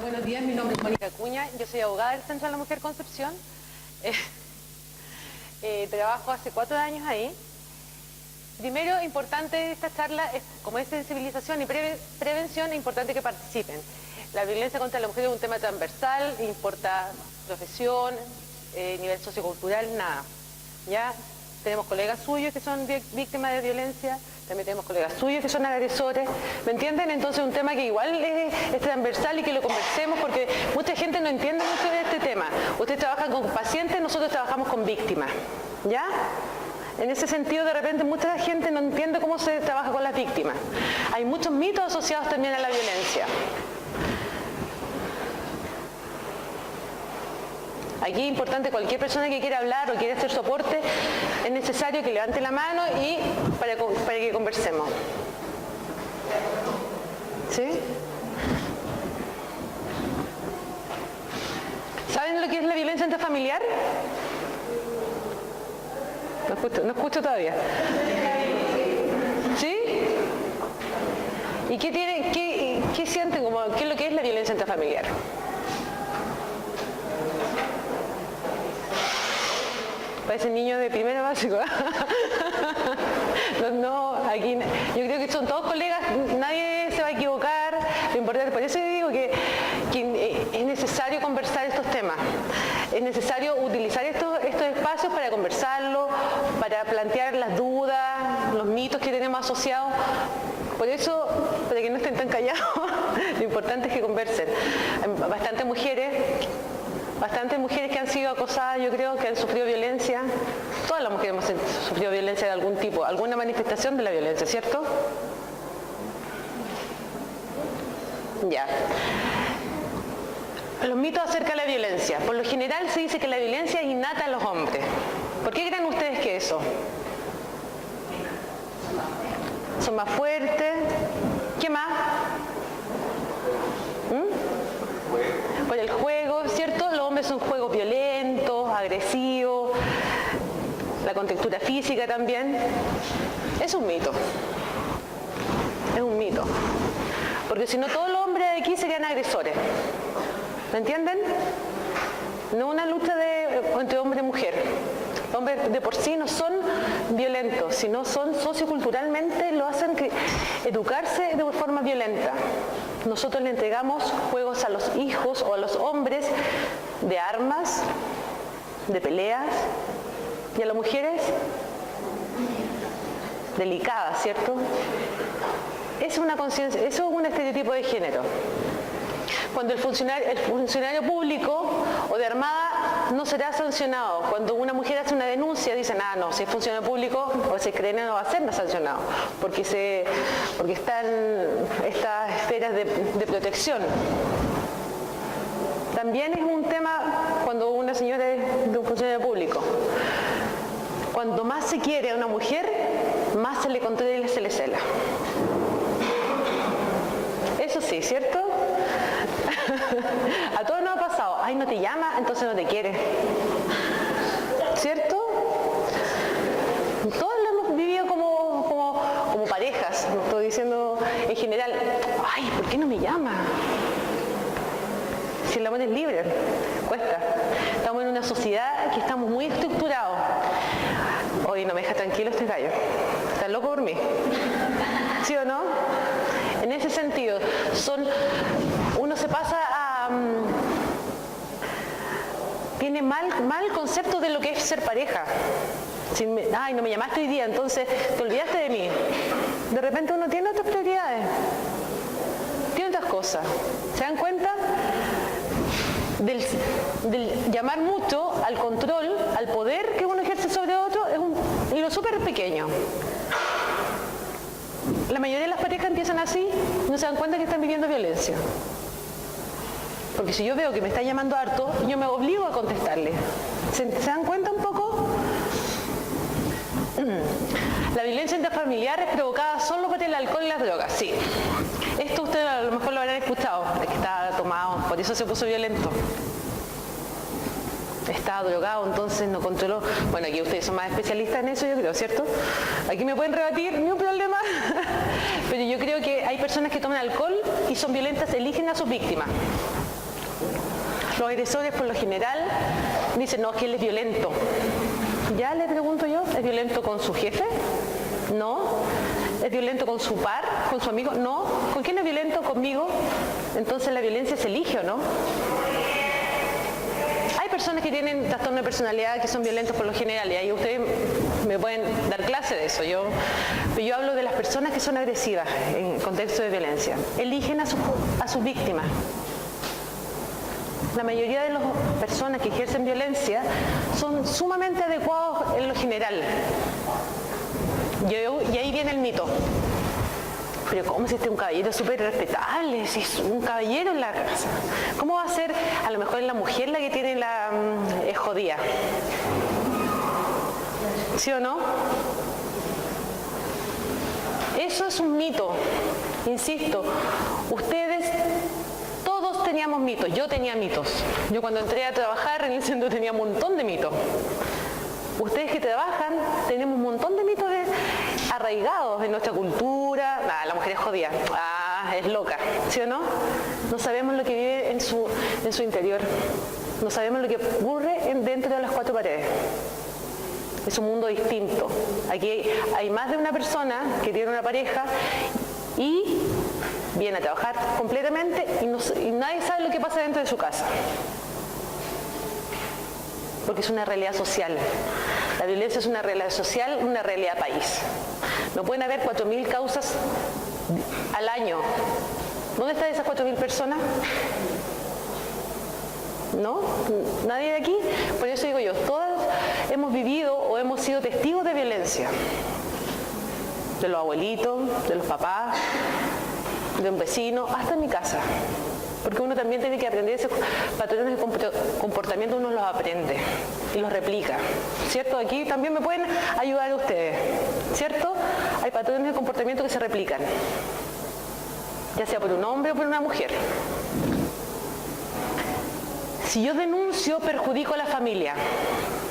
buenos días, mi nombre es Mónica Cuña, yo soy abogada del Centro de la Mujer Concepción. Trabajo hace 4 años ahí. Primero, importante esta charla, como es sensibilización y prevención, es importante que participen. La violencia contra la mujer es un tema transversal, importa profesión, nivel sociocultural, nada. ¿Ya? Tenemos colegas suyos que son víctimas de violencia, también tenemos colegas suyos que son agresores, ¿me entienden? Entonces es un tema que igual es transversal y que lo conversemos porque mucha gente no entiende mucho de este tema. Ustedes trabajan con pacientes, nosotros trabajamos con víctimas, ¿ya? En ese sentido, de repente, mucha gente no entiende cómo se trabaja con las víctimas. Hay muchos mitos asociados también a la violencia. Aquí es importante, cualquier persona que quiera hablar o quiera hacer soporte, es necesario que levante la mano y para que conversemos. ¿Sí? ¿Saben lo que es la violencia intrafamiliar? No escucho todavía. ¿Sí? ¿Y qué sienten? ¿Qué es lo que es la violencia intrafamiliar? Parece niño de primero básico. No, aquí yo creo que son todos colegas, nadie se va a equivocar. Lo importante, por eso digo que es necesario conversar estos temas. Es necesario utilizar estos espacios para conversarlo, para plantear las dudas, los mitos que tenemos asociados. Por eso, para que no estén tan callados, lo importante es que conversen. Hay bastantes mujeres que han sido acosadas, yo creo, que han sufrido violencia. Todas las mujeres hemos sufrido violencia de algún tipo, alguna manifestación de la violencia, ¿cierto? Ya. Los mitos acerca de la violencia. Por lo general se dice que la violencia es innata a los hombres. ¿Por qué creen ustedes que eso? Son más fuertes. ¿Qué más? Por el juego, ¿cierto? Los hombres son juegos violentos, agresivos, la contextura física también. Es un mito. Es un mito. Porque si no, todos los hombres de aquí serían agresores. ¿Me entienden? No una lucha entre hombre y mujer. Los hombres de por sí no son violentos, sino son socioculturalmente, lo hacen educarse de forma violenta. Nosotros le entregamos juegos a los hijos o a los hombres de armas, de peleas, y a las mujeres delicadas, ¿cierto? Es una conciencia, eso es un estereotipo de género. Cuando el funcionario público o de armada no será sancionado. Cuando una mujer hace una denuncia, dicen, no, si es funcionario público o si creen no va a ser sancionado, porque están estas esferas de protección. También es un tema cuando una señora es de un funcionario público. Cuando más se quiere a una mujer, más se le controla y se le cela. Eso sí, ¿cierto? A todos nos ha pasado, ay, no te llama, entonces no te quiere. ¿Cierto? Todos lo hemos vivido como parejas, no estoy diciendo en general, ay, ¿por qué no me llama? Si el amor es libre, cuesta. Estamos en una sociedad que estamos muy estructurados. Hoy no me deja tranquilo este gallo. ¿Estás loco por mí? ¿Sí o no? En ese sentido, uno se pasa a... tiene mal concepto de lo que es ser pareja. Ay, no me llamaste hoy día, entonces te olvidaste de mí. De repente uno tiene otras prioridades. Tiene otras cosas. ¿Se dan cuenta? Del llamar mucho al control, al poder que uno ejerce sobre otro, es un hilo súper pequeño. La mayoría de las parejas empiezan así, no se dan cuenta que están viviendo violencia. Porque si yo veo que me está llamando harto, yo me obligo a contestarle. ¿Se dan cuenta un poco? La violencia intrafamiliar es provocada solo por el alcohol y las drogas, sí. Esto ustedes a lo mejor lo habrán escuchado, es que estaba tomado, por eso se puso violento. Estaba drogado, entonces no controló. Bueno, aquí ustedes son más especialistas en eso, yo creo, ¿cierto? Aquí me pueden rebatir, ni un problema. Pero yo creo que hay personas que toman alcohol y son violentas, eligen a sus víctimas. Los agresores por lo general dicen, no, que él es violento. Ya le pregunto yo, ¿es violento con su jefe? No. ¿Es violento con su par, con su amigo? No. ¿Con quién es violento? Conmigo. Entonces la violencia se elige, ¿o no? Hay personas que tienen trastorno de personalidad que son violentos por lo general, y ahí ustedes me pueden dar clase de eso. Yo hablo de las personas que son agresivas en contexto de violencia. Eligen a sus víctimas. La mayoría de las personas que ejercen violencia son sumamente adecuados en lo general. Y ahí viene el mito. Pero ¿cómo si este es un caballero súper respetable? Si es un caballero en la casa. ¿Cómo va a ser? A lo mejor es la mujer la que tiene es jodida. ¿Sí o no? Eso es un mito. Insisto, ustedes todos teníamos mitos. Yo tenía mitos. Yo cuando entré a trabajar en el centro tenía un montón de mitos. Ustedes que trabajan, tenemos un montón de mitos arraigados en nuestra cultura. La mujer es jodida, es loca, ¿sí o no? No sabemos lo que vive en su interior. No sabemos lo que ocurre dentro de las cuatro paredes. Es un mundo distinto. Aquí hay más de una persona que tiene una pareja y viene a trabajar completamente y nadie sabe lo que pasa dentro de su casa. Porque es una realidad social. La violencia es una realidad social, una realidad país. No pueden haber 4.000 causas al año. ¿Dónde están esas 4.000 personas? ¿No? ¿Nadie de aquí? Por eso digo yo, todas hemos vivido o hemos sido testigos de violencia. De los abuelitos, de los papás, de un vecino, hasta en mi casa. Porque uno también tiene que aprender esos patrones de comportamiento, uno los aprende y los replica, ¿cierto? Aquí también me pueden ayudar ustedes, ¿cierto? Hay patrones de comportamiento que se replican, ya sea por un hombre o por una mujer. Si yo denuncio, perjudico a la familia.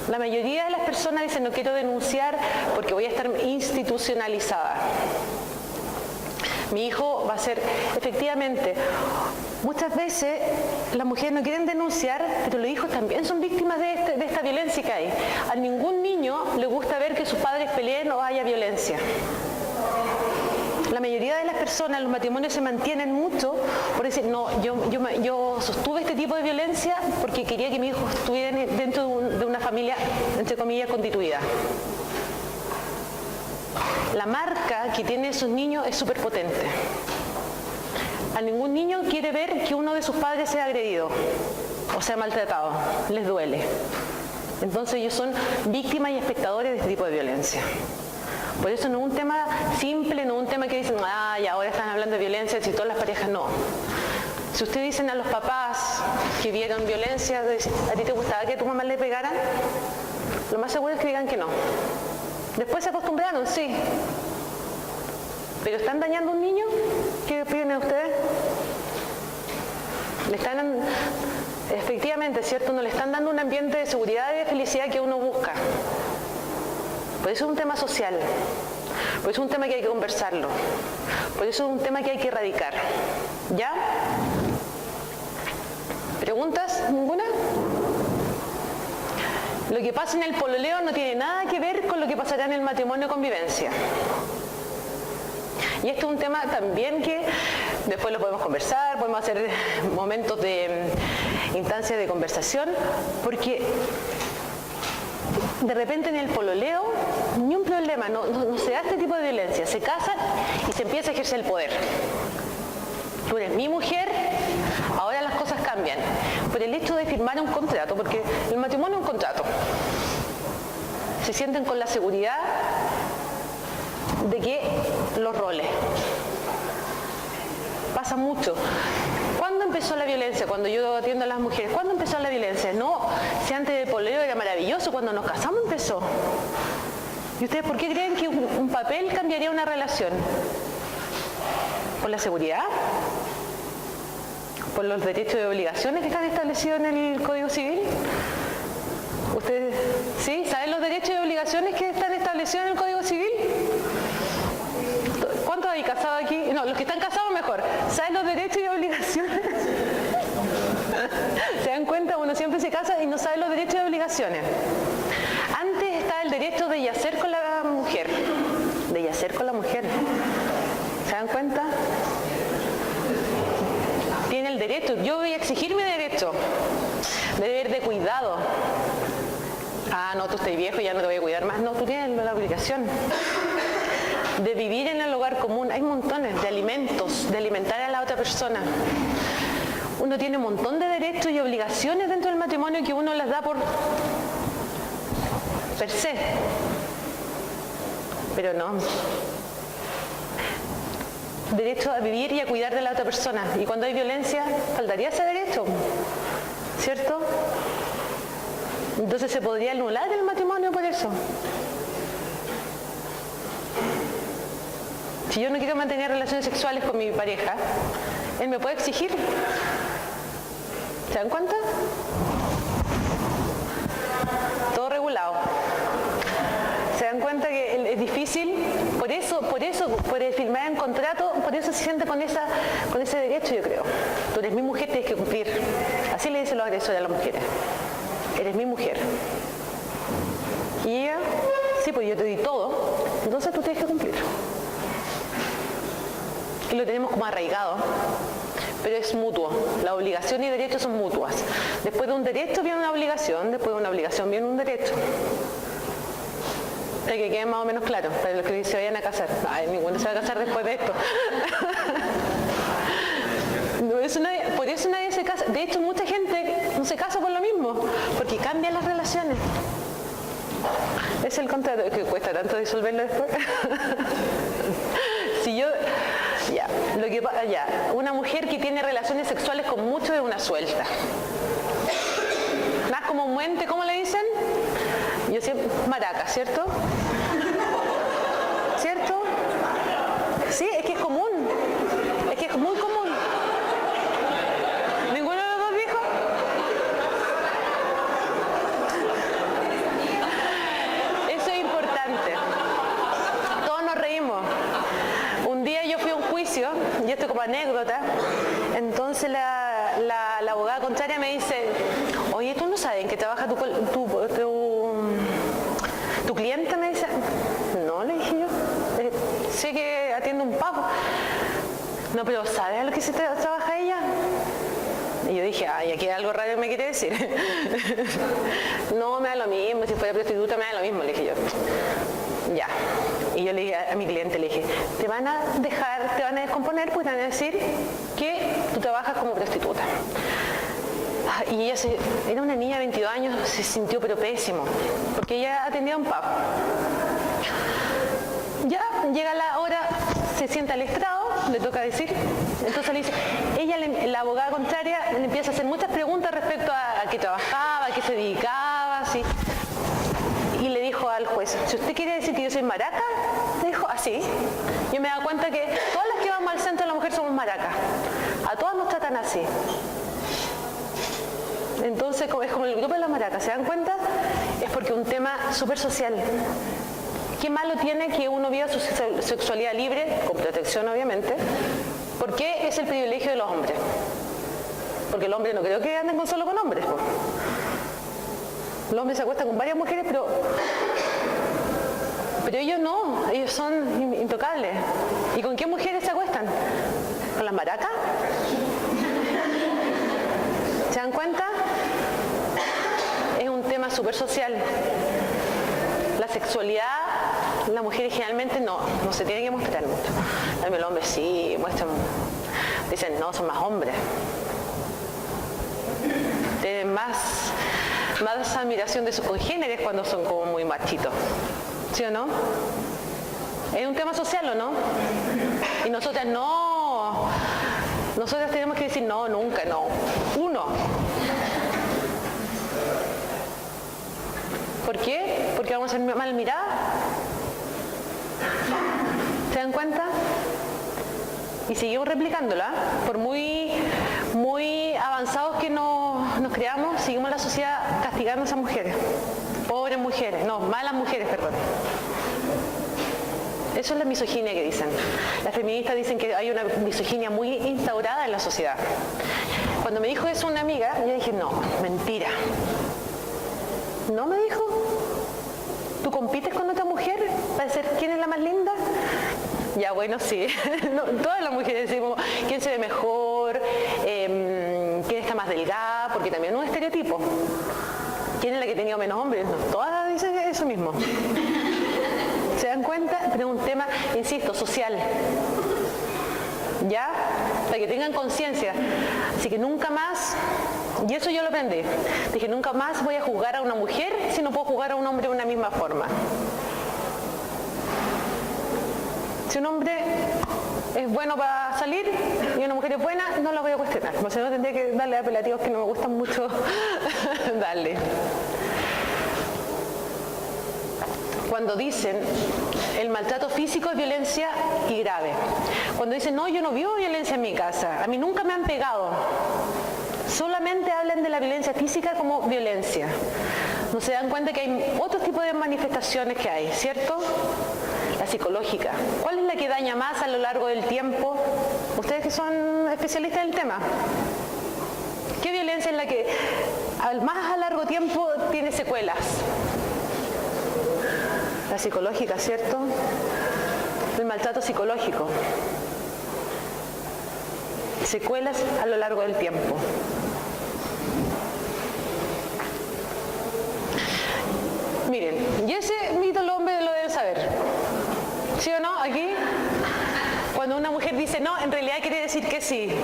La mayoría de las personas dicen, no quiero denunciar porque voy a estar institucionalizada. Mi hijo va a ser, efectivamente, muchas veces las mujeres no quieren denunciar, pero los hijos también son víctimas de esta violencia que hay. A ningún niño le gusta ver que sus padres peleen o haya violencia. La mayoría de las personas, los matrimonios se mantienen mucho por decir, no, yo sostuve este tipo de violencia porque quería que mi hijo estuviera dentro de una familia, entre comillas, constituida. La marca que tienen esos niños es súper potente. A ningún niño quiere ver que uno de sus padres sea agredido o sea maltratado, les duele. Entonces ellos son víctimas y espectadores de este tipo de violencia. Por eso no es un tema simple, no es un tema que dicen, y ahora están hablando de violencia, si todas las parejas no. Si ustedes dicen a los papás que vieron violencia, ¿a ti te gustaba que a tu mamá le pegaran? Lo más seguro es que digan que no. Después se acostumbraron, sí. ¿Pero están dañando a un niño? ¿Qué opinan ustedes? Le están, efectivamente, ¿cierto? No le están dando un ambiente de seguridad y de felicidad que uno busca. Por eso es un tema social. Por eso es un tema que hay que conversarlo. Por eso es un tema que hay que erradicar. ¿Ya? ¿Preguntas? ¿Ninguna? Lo que pasa en el pololeo no tiene nada que ver con lo que pasará en el matrimonio o convivencia. Y esto es un tema también que después lo podemos conversar, podemos hacer momentos de instancias de conversación, porque de repente en el pololeo ni un problema, no se da este tipo de violencia, se casan y se empieza a ejercer el poder. Tú eres mi mujer, ahora las cosas cambian. Por el hecho de firmar un contrato, porque el matrimonio es un contrato. Se sienten con la seguridad de que los roles. Pasa mucho. ¿Cuándo empezó la violencia? Cuando yo atiendo a las mujeres, ¿cuándo empezó la violencia? No, si antes del pololeo era maravilloso, cuando nos casamos empezó. ¿Y ustedes por qué creen que un papel cambiaría una relación? ¿Por la seguridad? ¿Por los derechos y obligaciones que están establecidos en el Código Civil? ¿Ustedes sí? ¿Saben los derechos y obligaciones que están establecidos en el Código Civil? ¿Cuántos hay casados aquí? No, los que están casados mejor. ¿Saben los derechos y obligaciones? casa y no sabe los derechos y obligaciones. Antes estaba el derecho de yacer con la mujer. De yacer con la mujer. ¿Se dan cuenta? Tiene el derecho. Yo voy a exigir mi derecho. De deber de cuidado. Ah, no, tú estás viejo, ya no te voy a cuidar más. No, tú tienes la obligación de vivir en el hogar común. Hay montones de alimentos, de alimentar a la otra persona. Uno tiene un montón de derechos y obligaciones dentro del matrimonio que uno las da por per se. Pero no. Derecho a vivir y a cuidar de la otra persona. Y cuando hay violencia, faltaría ese derecho. ¿Cierto? Entonces se podría anular el matrimonio por eso. Si yo no quiero mantener relaciones sexuales con mi pareja, él me puede exigir. ¿Se dan cuenta? Todo regulado. ¿Se dan cuenta que es difícil? Por firmar un contrato, por eso se siente con ese derecho, yo creo. Tú eres mi mujer, tienes que cumplir. Así le dicen los agresores a las mujeres. Eres mi mujer. Y ella, sí, pues yo te di todo, entonces tú tienes que cumplir. Y lo tenemos como arraigado, pero es mutuo. La obligación y derecho son mutuas. Después de un derecho viene una obligación, después de una obligación viene un derecho. Para que quede más o menos claro, para los que se vayan a casar. Ay, ninguno se va a casar después de esto. Por eso nadie se casa. De hecho, mucha gente no se casa por lo mismo, porque cambian las relaciones. Es el contrato que cuesta tanto disolverlo después. Si yo, una mujer que tiene relaciones sexuales con muchos es una suelta. Más como un muente, ¿cómo le dicen? Yo siempre, maraca, ¿cierto? ¿Cierto? Sí, es que es común. Es que es muy común. ¿Ninguno de los dos dijo? Eso es importante. Todos nos reímos. Un día yo fui a un juicio, y esto como anécdota, entonces la abogada contraria me dice, oye, ¿tú no sabes en qué trabaja tu cliente? Me dice, no, le dije yo, sé que atiende un pavo. No, pero ¿sabes a lo que se trabaja ella? Y yo dije, ay, aquí hay algo raro que me quiere decir. No, me da lo mismo, si fuera prostituta me da lo mismo, le dije yo. Ya. Y yo le dije a mi cliente, le dije, te van a descomponer, pues te van a decir que tú trabajas como prostituta. Y ella era una niña de 22 años, se sintió pero pésimo, porque ella atendía a un pub. Ya llega la hora, se sienta al estrado, le toca decir, entonces le dice, la abogada contraria le empieza a hacer muchas preguntas respecto a qué trabajaba, a qué se dedicaba, así. Y le dijo al juez, si usted quiere decir que yo soy maraca, le dijo, así. Yo me he dado cuenta que todas las que vamos al centro de la mujer somos maracas. A todas nos tratan así. Entonces, es como el grupo de las maracas, ¿se dan cuenta? Es porque es un tema súper social. ¿Qué malo tiene que uno viva su sexualidad libre, con protección obviamente? ¿Por qué es el privilegio de los hombres? Porque el hombre no creo que anden solo con hombres, pues. Los hombres se acuestan con varias mujeres, pero ellos no, ellos son intocables. ¿Y con qué mujeres se acuestan? ¿Con las maracas? ¿Se dan cuenta? Es un tema súper social. La sexualidad, las mujeres generalmente no se tienen que mostrar mucho. Los hombres sí, muestran, dicen, no, son más hombres. Tienen más admiración de sus congéneres cuando son como muy machitos. ¿Sí o no? Es un tema social, ¿o no? Y nosotras no. Nosotras tenemos que decir no, nunca, no. Uno. ¿Por qué? Porque vamos a ser mal miradas. ¿Se dan cuenta? Y seguimos replicándola. Por muy avanzados que nos creamos, seguimos la sociedad castigando a esas mujeres. Pobres mujeres, no, malas mujeres, perdón. Eso es la misoginia que dicen. Las feministas dicen que hay una misoginia muy instaurada en la sociedad. Cuando me dijo eso una amiga, yo dije, no, mentira. ¿No? Me dijo, ¿tú compites con otra mujer para decir quién es la más linda? Ya, bueno, sí. No, todas las mujeres decimos quién se ve mejor, quién está más delgada, porque también es un estereotipo. ¿Quién es la que ha tenido menos hombres? No, todas dicen eso mismo. ¿Se dan cuenta? Pero es un tema, insisto, social. ¿Ya? Para que tengan conciencia. Así que nunca más, y eso yo lo aprendí, dije, nunca más voy a juzgar a una mujer si no puedo juzgar a un hombre de una misma forma. Si un hombre es bueno para salir y una mujer es buena, no la voy a cuestionar. O sea, no tendría que darle apelativos que no me gustan mucho darle. Cuando dicen el maltrato físico es violencia y grave. Cuando dicen, no, yo no vivo violencia en mi casa, a mí nunca me han pegado. Solamente hablan de la violencia física como violencia. No se dan cuenta que hay otros tipos de manifestaciones que hay, ¿cierto? La psicológica. ¿Cuál es la que daña más a lo largo del tiempo? Ustedes que son especialistas en el tema. ¿Qué violencia es la que más a largo tiempo tiene secuelas? La psicológica, ¿cierto? El maltrato psicológico. Secuelas a lo largo del tiempo. Miren, y ese mito los hombres lo deben saber. ¿Sí o no? Aquí, cuando una mujer dice no, en realidad quiere decir que sí.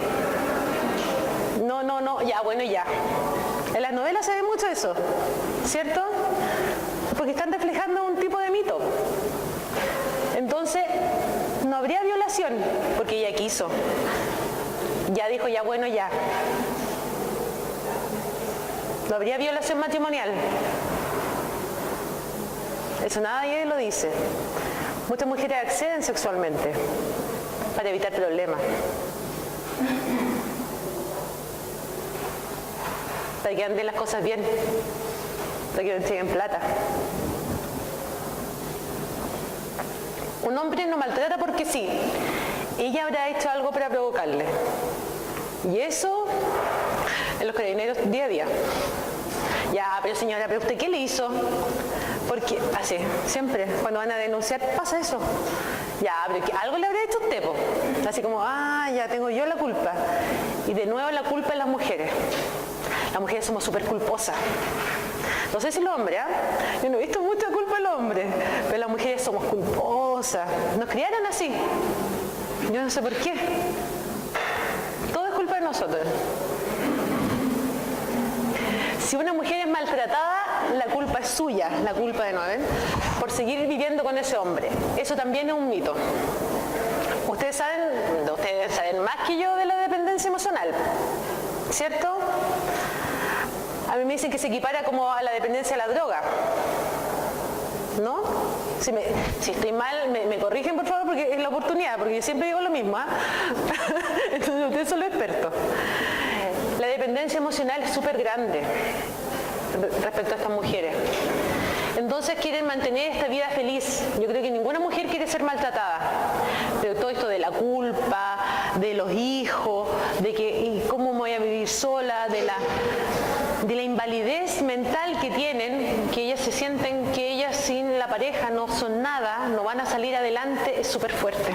No, no, no, ya, bueno, ya. En las novelas se ve mucho eso, ¿cierto? Porque están reflejando un tipo de mito. Entonces, no habría violación, porque ella quiso. Ya dijo, ya, bueno, ya. No habría violación matrimonial. Eso nadie lo dice. Muchas mujeres acceden sexualmente para evitar problemas. Para que anden las cosas bien. Para que entreguen plata. Un hombre no maltrata porque sí. Ella habrá hecho algo para provocarle. Y eso en los carabineros día a día. Ya, pero señora, ¿pero usted qué le hizo? Porque así, siempre, cuando van a denunciar, pasa eso. Ya, pero que algo le habrá hecho usted, po. Así como, ya tengo yo la culpa. Y de nuevo la culpa de las mujeres. Las mujeres somos súper culposas. No sé si los hombres, yo no he visto mucha culpa en los hombres, pero las mujeres somos culposas. Nos criaron así. Yo no sé por qué. Todo es culpa de nosotros. Si una mujer es maltratada, la culpa es suya, la culpa de no, por seguir viviendo con ese hombre. Eso también es un mito. Ustedes saben más que yo de la dependencia emocional, ¿cierto? A mí me dicen que se equipara como a la dependencia de la droga, ¿no? Si estoy mal, me corrigen por favor, porque es la oportunidad, porque yo siempre digo lo mismo, Entonces ustedes son los expertos. La dependencia emocional es súper grande respecto a estas mujeres. Entonces quieren mantener esta vida feliz. Yo creo que ninguna mujer quiere ser maltratada. Pero todo esto de la culpa, de los hijos, de que ¿y cómo voy a vivir sola? De la invalidez mental que tienen, que ellas se sienten que ellas sin la pareja no son nada, no van a salir adelante, es súper fuerte.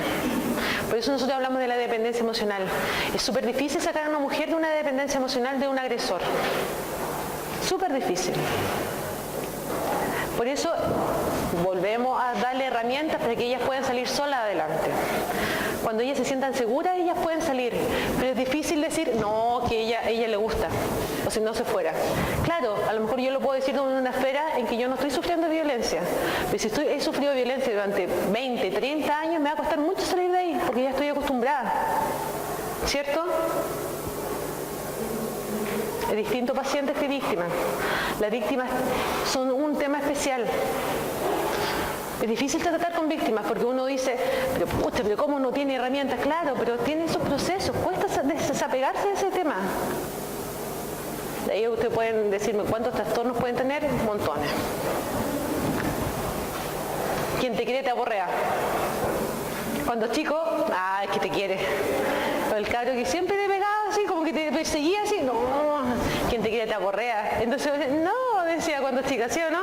Por eso nosotros hablamos de la dependencia emocional. Es súper difícil sacar a una mujer de una dependencia emocional de un agresor. Súper difícil. Por eso volvemos a darle herramientas para que ellas puedan salir solas adelante. Cuando ellas se sientan seguras, ellas pueden salir. Pero es difícil decir, no, que a ella le gusta, o si no se fuera. Claro, a lo mejor yo lo puedo decir en una esfera en que yo no estoy sufriendo violencia. Pero si he sufrido violencia durante 20, 30 años, me va a costar mucho salir de ahí, porque ya estoy acostumbrada. ¿Cierto? Es distinto pacientes que víctimas. Las víctimas son un tema especial. Es difícil tratar con víctimas porque uno dice, pero ¿cómo no tiene herramientas? Claro, pero tiene esos procesos, cuesta desapegarse de ese tema. De ahí ustedes pueden decirme cuántos trastornos pueden tener, montones. Quien te quiere te aborrea. Cuando chico, es que te quiere. O el cabro que siempre te pegaba así, como que te perseguía así, no, quien te quiere te aporrea. Entonces, no, decía cuando chica, ¿sí o no?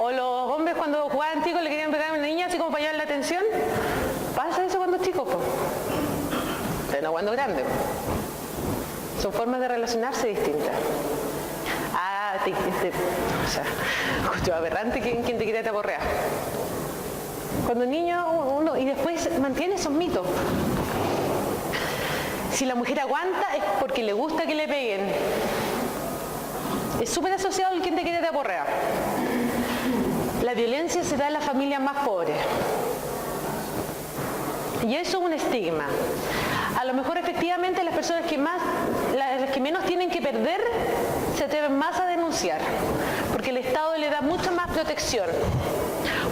O los hombres cuando jugaban chicos le querían pegar a una niña así como para llamar la atención. Pasa eso cuando chicos, pues. Pero no cuando grande. Son formas de relacionarse distintas. O sea, justo aberrante quien te quiere te aporrea. Cuando niño uno, y después mantiene esos mitos. Si la mujer aguanta es porque le gusta que le peguen. Es súper asociado al quien te quiere te aporrea. La violencia se da en las familias más pobres. Y eso es un estigma. A lo mejor efectivamente las personas las que menos tienen que perder se atreven más a denunciar, porque el Estado le da mucha más protección.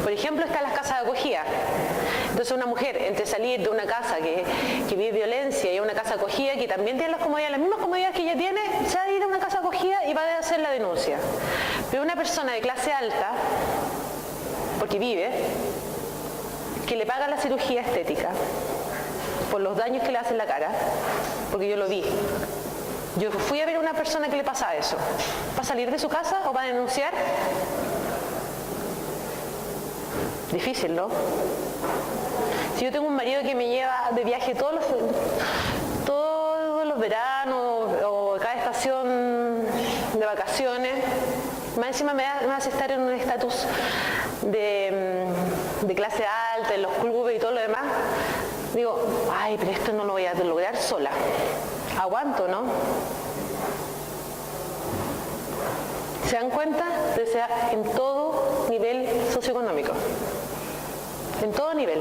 Por ejemplo, están las casas de acogida. Entonces una mujer, entre salir de una casa que vive violencia y a una casa de acogida que también tiene las mismas comodidades que ella tiene, se va a ir a una casa de acogida y va a hacer la denuncia. Pero una persona de clase alta, porque vive, que le paga la cirugía estética por los daños que le hace en la cara, porque yo lo vi. Yo fui a ver a una persona que le pasa eso. ¿Va a salir de su casa o va a denunciar? Difícil, ¿no? Si yo tengo un marido que me lleva de viaje todos los veranos o cada estación de vacaciones, más encima me hace estar en un estatus de clase alta, en los clubes y todo lo demás, digo, pero esto no lo voy a lograr sola. Aguanto, ¿no? ¿Se dan cuenta? Entonces, en todo nivel socioeconómico. En todo nivel.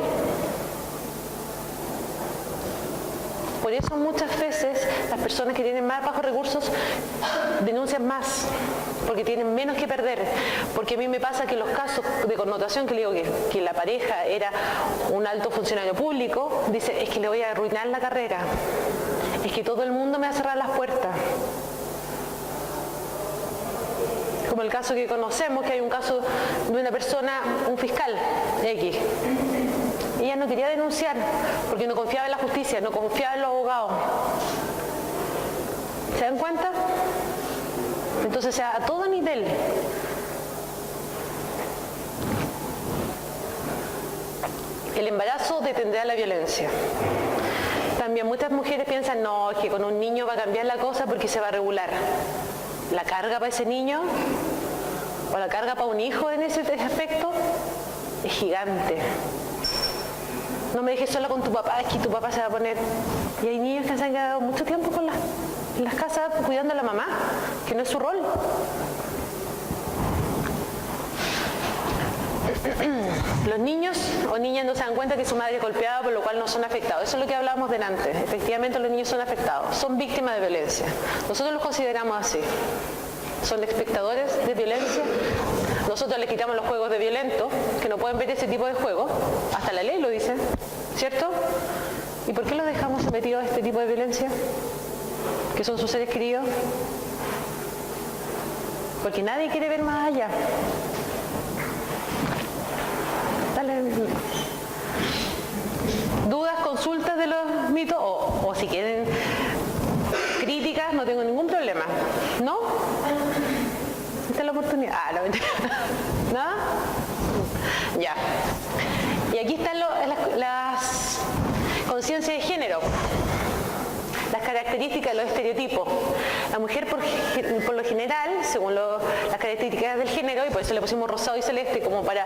Por eso muchas veces las personas que tienen más bajos recursos denuncian más, porque tienen menos que perder. Porque a mí me pasa que los casos de connotación, que le digo que la pareja era un alto funcionario público, dice, es que le voy a arruinar la carrera, es que todo el mundo me va a cerrar las puertas. Como el caso que conocemos, que hay un caso de una persona, un fiscal X. Ella no quería denunciar porque no confiaba en la justicia, no confiaba en los abogados. ¿Se dan cuenta? Entonces, a todo nivel. El embarazo detendrá la violencia. También muchas mujeres piensan, no, es que con un niño va a cambiar la cosa porque se va a regular. La carga para ese niño o la carga para un hijo en ese aspecto es gigante. No me dejes sola con tu papá, es que tu papá se va a poner... Y hay niños que se han quedado mucho tiempo en las casas cuidando a la mamá, que no es su rol. Los niños o niñas no se dan cuenta que su madre es golpeada, por lo cual no son afectados. Eso es lo que hablábamos delante. Efectivamente, los niños son afectados, son víctimas de violencia. Nosotros los consideramos así. Son espectadores de violencia. Nosotros les quitamos los juegos de violentos, que no pueden ver ese tipo de juegos. Hasta la ley lo dice, ¿cierto? ¿Y por qué los dejamos sometidos a este tipo de violencia? Que son sus seres queridos. Porque nadie quiere ver más allá. ¿Dudas, consultas de los mitos? O si quieren críticas, no tengo ningún problema. ¿No? Esta es la oportunidad. No, mentira. ¿No? Ya. Y aquí están las conciencias de género. Las características, los estereotipos. La mujer por lo general, según las características del género, y por eso le pusimos rosado y celeste como para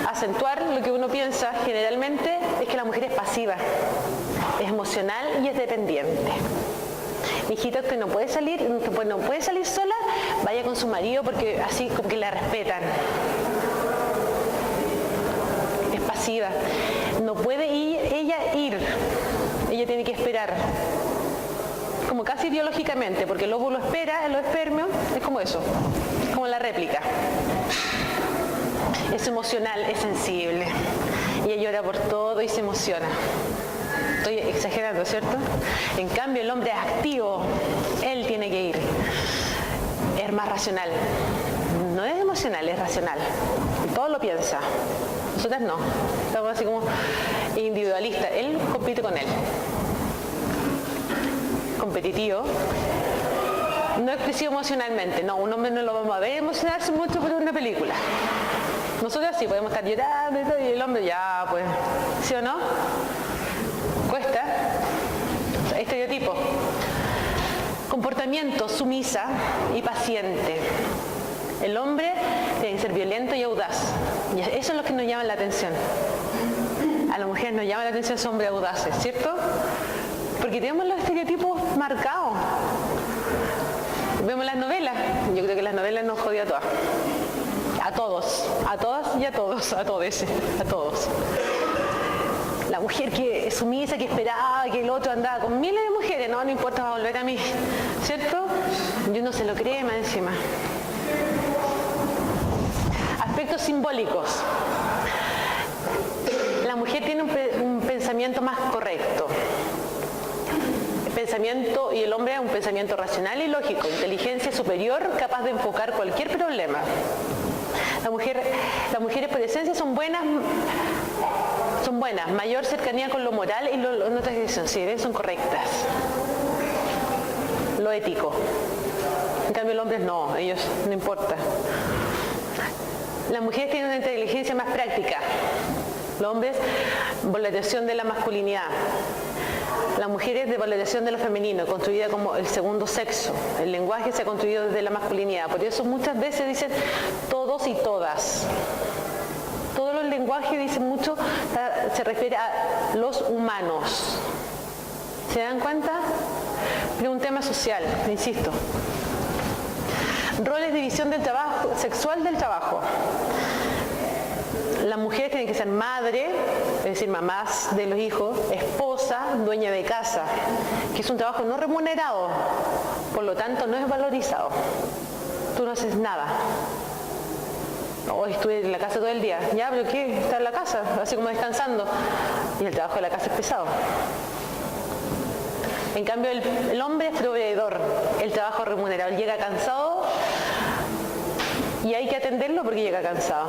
acentuar lo que uno piensa generalmente, es que la mujer es pasiva, es emocional y es dependiente. Hijita, usted no puede salir sola, vaya con su marido porque así como que la respetan. Es pasiva. No puede ella tiene que esperar. Como casi biológicamente, porque el óvulo espera, el espermio, es como eso, como la réplica. Es emocional, es sensible. Ella llora por todo y se emociona. Estoy exagerando, ¿cierto? En cambio, el hombre es activo, él tiene que ir. Es más racional. No es emocional, es racional. Todo lo piensa. Nosotras no, estamos así como individualistas. Él compite con él. Competitivo. No expresivo emocionalmente. No, un hombre no lo vamos a ver emocionarse mucho por una película. Nosotros sí podemos estar llorando y el hombre ya, pues, ¿sí o no? Cuesta. Estereotipo. Comportamiento sumisa y paciente. El hombre tiene que ser violento y audaz. Y eso es lo que nos llama la atención. A las mujeres nos llama la atención esos hombres audaces, ¿cierto? Porque tenemos los estereotipos marcados. Vemos las novelas. Yo creo que las novelas nos jodió a todas. A todos. A todas y a todos. A todos. A todos. La mujer que es sumisa, que esperaba que el otro andaba con miles de mujeres. No importa, va a volver a mí. ¿Cierto? Y uno se lo cree más encima. Aspectos simbólicos. La mujer tiene un pensamiento más correcto. El pensamiento y el hombre es un pensamiento racional y lógico, inteligencia superior, capaz de enfocar cualquier problema. Las mujeres por esencia son buenas, mayor cercanía con lo moral y no transgresión, sí, son correctas. Lo ético. En cambio los hombres no, ellos no importa. Las mujeres tienen una inteligencia más práctica. Los hombres, valorización de la masculinidad. Las mujeres, de valorización de lo femenino, construida como el segundo sexo. El lenguaje se ha construido desde la masculinidad. Por eso muchas veces dicen todos y todas. Todos los lenguajes dicen mucho, se refiere a los humanos. ¿Se dan cuenta? Es un tema social, insisto. Roles de división del trabajo, sexual del trabajo. Las mujeres tienen que ser madre, es decir, mamás de los hijos, esposa, dueña de casa, que es un trabajo no remunerado, por lo tanto no es valorizado. Tú no haces nada. Hoy estuve en la casa todo el día. Ya, pero ¿qué? Está en la casa, así como descansando. Y el trabajo de la casa es pesado. En cambio, el hombre es proveedor, el trabajo remunerado. Él llega cansado y hay que atenderlo porque llega cansado.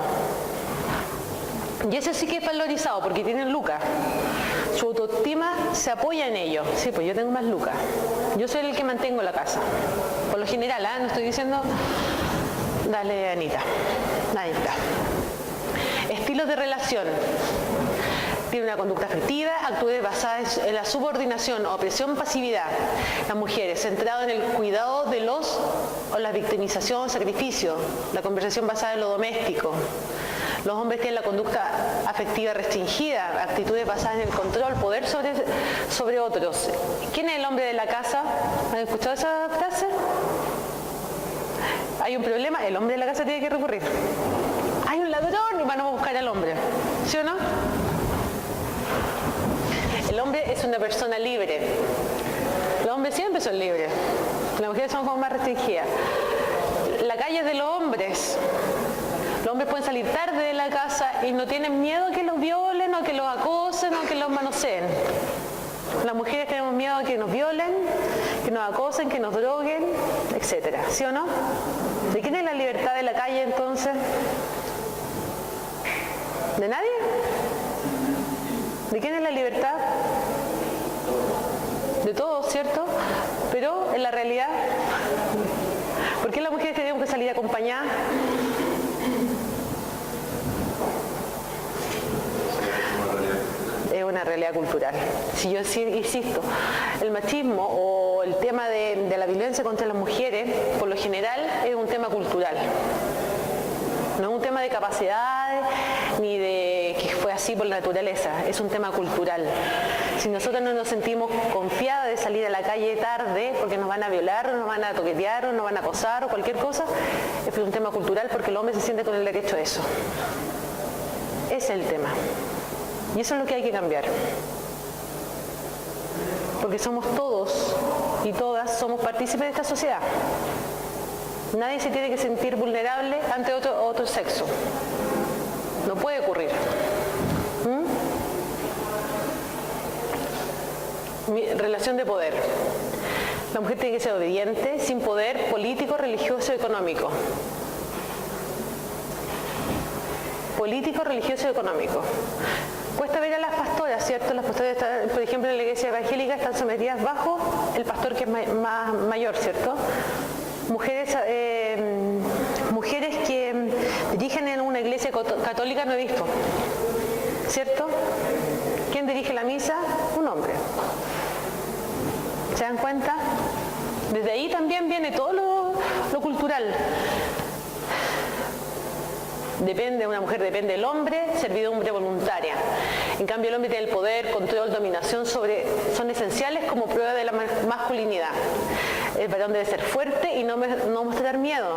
Y eso sí que es valorizado porque tienen lucas. Su autoestima se apoya en ello. Sí, pues yo tengo más lucas. Yo soy el que mantengo la casa. Por lo general, no estoy diciendo, dale Anita. Estilos de relación. Tiene una conducta afectiva, actitudes basadas en la subordinación, opresión, pasividad. Las mujeres, centrado en el cuidado de o la victimización, sacrificio, la conversación basada en lo doméstico. Los hombres tienen la conducta afectiva restringida, actitudes basadas en el control, poder sobre otros. ¿Quién es el hombre de la casa? ¿Han escuchado esa frase? Hay un problema, el hombre de la casa tiene que recurrir. Hay un ladrón y van a buscar al hombre. ¿Sí o no? El hombre es una persona libre. Los hombres siempre son libres. Las mujeres son como más restringidas. La calle es de los hombres. Los hombres pueden salir tarde de la casa y no tienen miedo a que los violen o que los acosen o que los manoseen. Las mujeres tenemos miedo a que nos violen, que nos acosen, que nos droguen, etc. ¿Sí o no? ¿De quién es la libertad de la calle entonces? ¿De nadie? ¿De quién es la libertad? De todos, ¿cierto? Pero en la realidad, ¿por qué las mujeres tenemos que salir acompañadas? Es una realidad cultural. Si yo insisto, el machismo o el tema de la violencia contra las mujeres, por lo general, es un tema cultural. No es un tema de capacidades ni de que fue así por la naturaleza, es un tema cultural. Si nosotros no nos sentimos confiadas de salir a la calle tarde porque nos van a violar o nos van a toquetear o nos van a acosar o cualquier cosa, es un tema cultural porque el hombre se siente con el derecho a eso. Ese es el tema. Y eso es lo que hay que cambiar. Porque somos todos y todas, somos partícipes de esta sociedad. Nadie se tiene que sentir vulnerable ante otro sexo. No puede ocurrir. Relación de poder. La mujer tiene que ser obediente, sin poder político, religioso, económico. político, religioso y económico. Cuesta ver a las pastoras, ¿cierto? Las pastoras, por ejemplo, en la iglesia evangélica están sometidas bajo el pastor que es más mayor, ¿cierto? Mujeres que dirigen en una iglesia católica no he visto, ¿cierto? ¿Quién dirige la misa? Un hombre. ¿Se dan cuenta? Desde ahí también viene todo lo cultural. Depende, una mujer depende del hombre, servidumbre voluntaria. En cambio, el hombre tiene el poder, control, dominación son esenciales como prueba de la masculinidad. El varón debe ser fuerte y no mostrar miedo.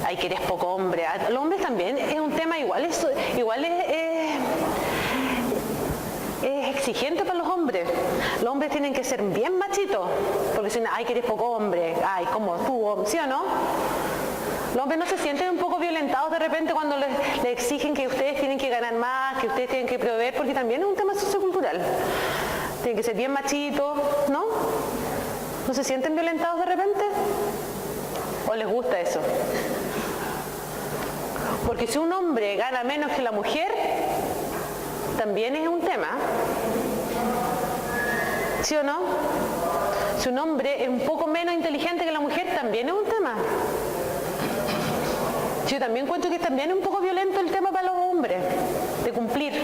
Ay, que eres poco hombre. Los hombres también es un tema igual es exigente para los hombres. Los hombres tienen que ser bien machitos, porque si no, ay, que eres poco hombre. Ay, como tú, ¿sí o no? Los hombres no se sienten un poco violentados de repente cuando les exigen que ustedes tienen que ganar más, que ustedes tienen que proveer, porque también es un tema sociocultural. Tienen que ser bien machitos, ¿no? ¿No se sienten violentados de repente? ¿O les gusta eso? Porque si un hombre gana menos que la mujer, también es un tema. ¿Sí o no? Si un hombre es un poco menos inteligente que la mujer, también es un tema. Yo también encuentro que también es un poco violento el tema para los hombres, de cumplir.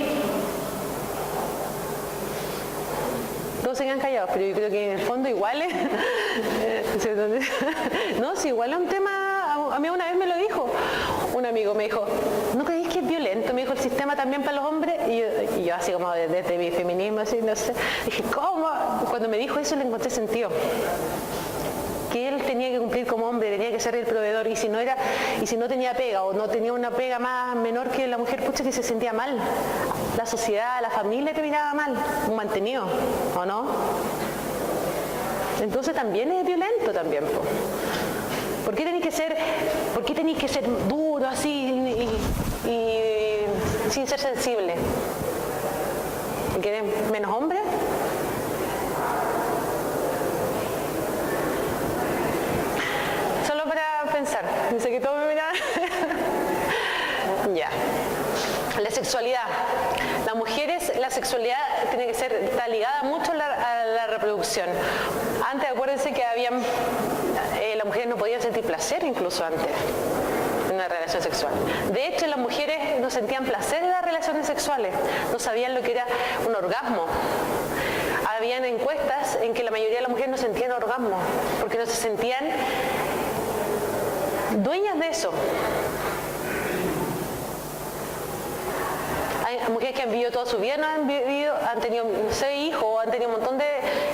Todos se quedan callados, pero yo creo que en el fondo igual es... No, si igual es un tema, a mí una vez me lo dijo, un amigo me dijo, ¿no creéis que es violento? Me dijo, el sistema también para los hombres, y yo así como desde mi feminismo, así, no sé, dije, ¿cómo? Cuando me dijo eso le encontré sentido. Que él tenía que cumplir como hombre, tenía que ser el proveedor, y si no tenía pega o no tenía una pega más menor que la mujer, pucha, que se sentía mal. La sociedad, la familia te miraba mal, un mantenido, ¿o no? Entonces también es violento también, po. ¿Por qué tenéis que ser duro así y sin ser sensible? ¿Quieren menos hombres? Pensar, dice que todo me mira. Ya. La sexualidad. Las mujeres, la sexualidad tiene que está ligada mucho a la reproducción. Antes, acuérdense que las mujeres no podían sentir placer incluso antes en una relación sexual. De hecho, las mujeres no sentían placer en las relaciones sexuales, no sabían lo que era un orgasmo. Habían encuestas en que la mayoría de las mujeres no sentían orgasmo, porque no se sentían dueñas de eso. Hay mujeres que han vivido toda su vida, han tenido 6 hijos, han tenido un montón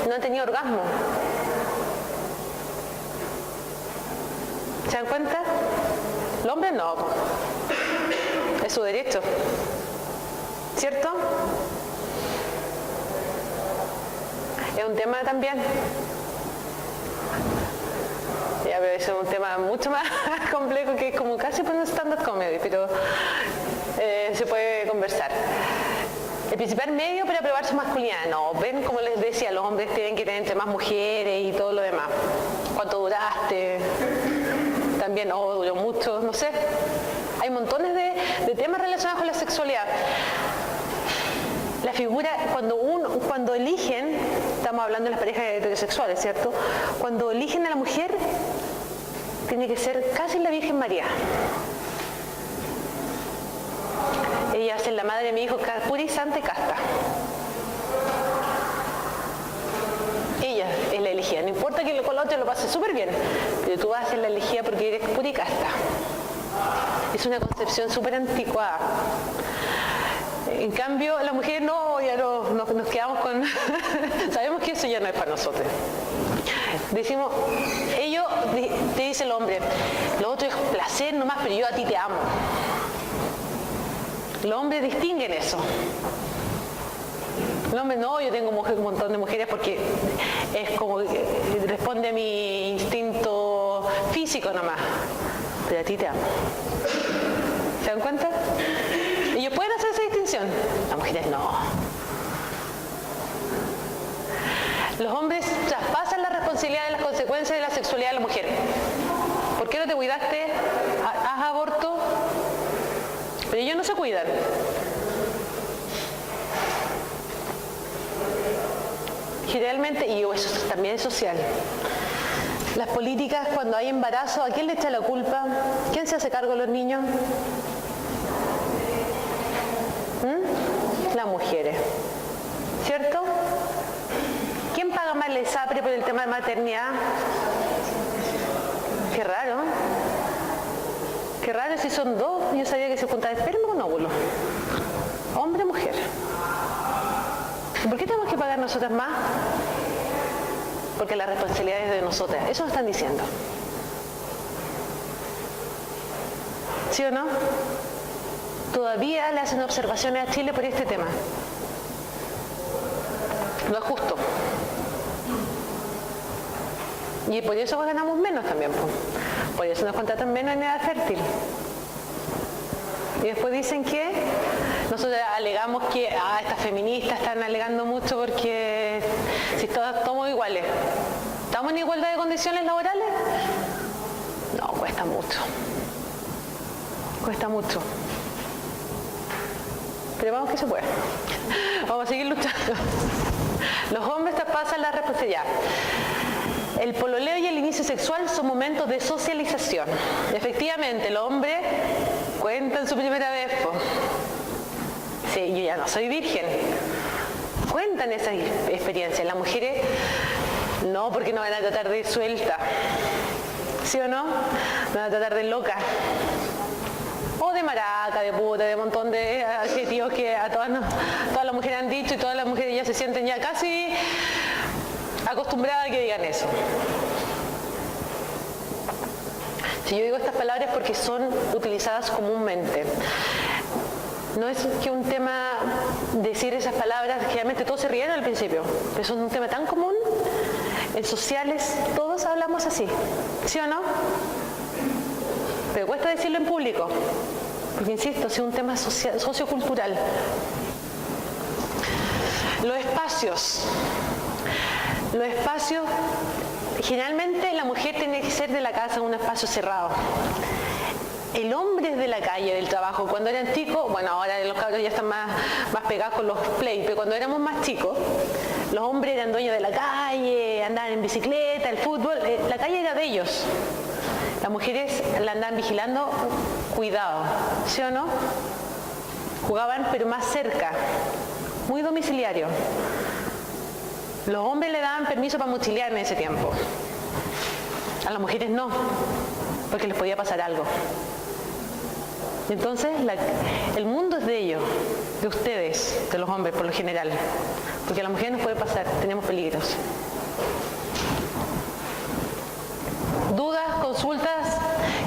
no han tenido orgasmo. ¿Se dan cuenta? Los hombres no. Es su derecho. ¿Cierto? Es un tema también. Ya, pero eso es un tema mucho más complejo, que es como casi un stand-up comedy, pero se puede conversar. El principal medio para probar su masculinidad, no, ven, como les decía, los hombres tienen que tener entre más mujeres y todo lo demás. ¿Cuánto duraste? También, duró mucho, no sé. Hay montones de temas relacionados con la sexualidad. La figura, cuando eligen, estamos hablando de las parejas heterosexuales, ¿cierto? Cuando eligen a la mujer, tiene que ser casi la Virgen María. Ella es la madre de mi hijo, pura y santa y casta. Ella es la elegida. No importa que con el otro lo pase súper bien, pero tú vas a ser la elegida porque eres pura y casta. Es una concepción súper anticuada. En cambio, las mujeres no, ya nos quedamos con... Sabemos que eso ya no es para nosotros. Decimos, te dice el hombre, lo otro es placer nomás, pero yo a ti te amo. Los hombres distinguen eso. El hombre no, yo tengo un montón de mujeres porque es como que responde a mi instinto físico nomás, pero a ti te amo. ¿Se dan cuenta? Ellos pueden hacer esa distinción, las mujeres no. Los hombres traspasan la responsabilidad de las consecuencias de la sexualidad de la mujer. ¿Por qué no te cuidaste? ¿Haz aborto? Pero ellos no se cuidan. Generalmente, y eso también es social, las políticas cuando hay embarazo, ¿a quién le echa la culpa? ¿Quién se hace cargo de los niños? Las mujeres, ¿cierto? ¿Quién paga más el SAPRE por el tema de maternidad? Qué raro. Qué raro si son dos. Yo sabía que se juntaba esperma con óvulo. Hombre, mujer. ¿Y por qué tenemos que pagar nosotras más? Porque la responsabilidad es de nosotras. Eso lo están diciendo. ¿Sí o no? Todavía le hacen observaciones a Chile por este tema. No es justo. Y por eso ganamos menos también. Por eso nos contratan menos en edad fértil. Y después dicen que nosotros alegamos que estas feministas están alegando mucho porque si todas somos iguales. ¿Estamos en igualdad de condiciones laborales? No, cuesta mucho. Cuesta mucho. Pero vamos que se puede. Vamos a seguir luchando. Los hombres traspasan la responsabilidad. El pololeo y el inicio sexual son momentos de socialización. Efectivamente, los hombres cuentan su primera vez. Sí, yo ya no soy virgen. Cuentan esas experiencias. Las mujeres no, porque no van a tratar de suelta. ¿Sí o no? No van a tratar de loca. O de maraca, de puta, de un montón de adjetivos que a todas las mujeres han dicho y todas las mujeres ya se sienten ya casi acostumbradas a que digan eso. Si yo digo estas palabras es porque son utilizadas comúnmente. No es que un tema decir esas palabras, generalmente todos se ríen al principio, pero es un tema tan común, en sociales todos hablamos así, ¿sí o no? Pero cuesta decirlo en público, porque insisto, es un tema sociocultural. Los espacios, generalmente la mujer tiene que ser de la casa en un espacio cerrado. El hombre es de la calle, del trabajo. Cuando eran chicos, bueno, ahora los cabros ya están más pegados con los play, pero cuando éramos más chicos, los hombres eran dueños de la calle, andaban en bicicleta, el fútbol, la calle era de ellos. Las mujeres la andaban vigilando, cuidado, ¿sí o no? Jugaban pero más cerca, muy domiciliario. Los hombres le daban permiso para mochilear en ese tiempo. A las mujeres no, porque les podía pasar algo. Entonces, el mundo es de ellos, de ustedes, de los hombres por lo general. Porque a las mujeres nos puede pasar, tenemos peligros. Dudas, consultas,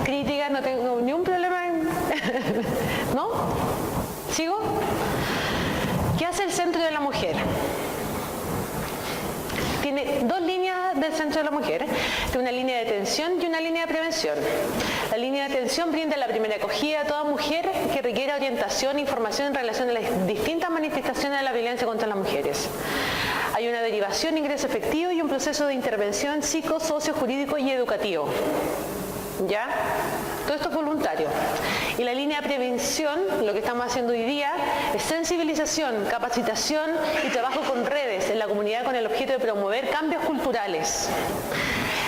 críticas, no tengo ningún problema en... ¿No? ¿Sigo? ¿Qué hace el Centro de la Mujer? Tiene dos líneas del Centro de la Mujer. Tiene una línea de atención y una línea de prevención. La línea de atención brinda la primera acogida a toda mujer que requiera orientación e información en relación a las distintas manifestaciones de la violencia contra las mujeres. Hay una derivación, ingreso efectivo y un proceso de intervención psico, socio, jurídico y educativo. ¿Ya? Todo esto es voluntario. Y la línea de prevención, lo que estamos haciendo hoy día, es sensibilización, capacitación y trabajo con redes en la comunidad con el objeto de promover cambios culturales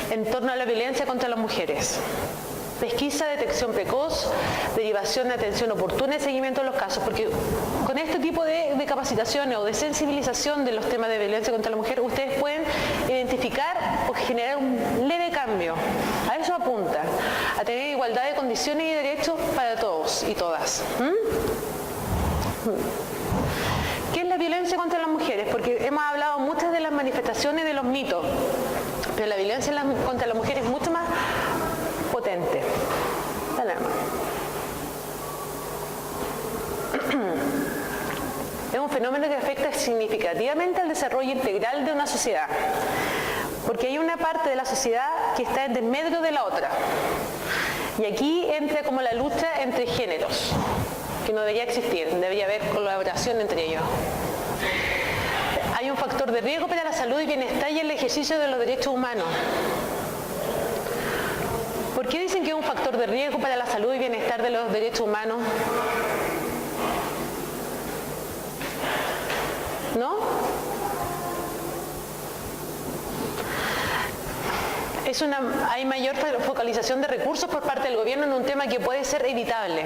en torno a la violencia contra las mujeres. Pesquisa, detección precoz, derivación de atención oportuna y seguimiento de los casos, porque con este tipo de capacitaciones o de sensibilización de los temas de violencia contra la mujer, ustedes pueden identificar o generar un leve cambio. A eso apunta, a tener igualdad de condiciones y derechos para todos y todas. ¿Qué es la violencia contra las mujeres? Porque hemos hablado muchas de las manifestaciones de los mitos, pero la violencia contra las mujeres es mucho más potente. Dale, hermano. Es un fenómeno que afecta significativamente al desarrollo integral de una sociedad, porque hay una parte de la sociedad que está en desmedro de la otra. Y aquí entra como la lucha entre géneros, que no debería existir, debería haber colaboración entre ellos. Hay un factor de riesgo para la salud y bienestar y el ejercicio de los derechos humanos. ¿Por qué dicen que es un factor de riesgo para la salud y bienestar de los derechos humanos? ¿no? Hay mayor focalización de recursos por parte del gobierno en un tema que puede ser evitable.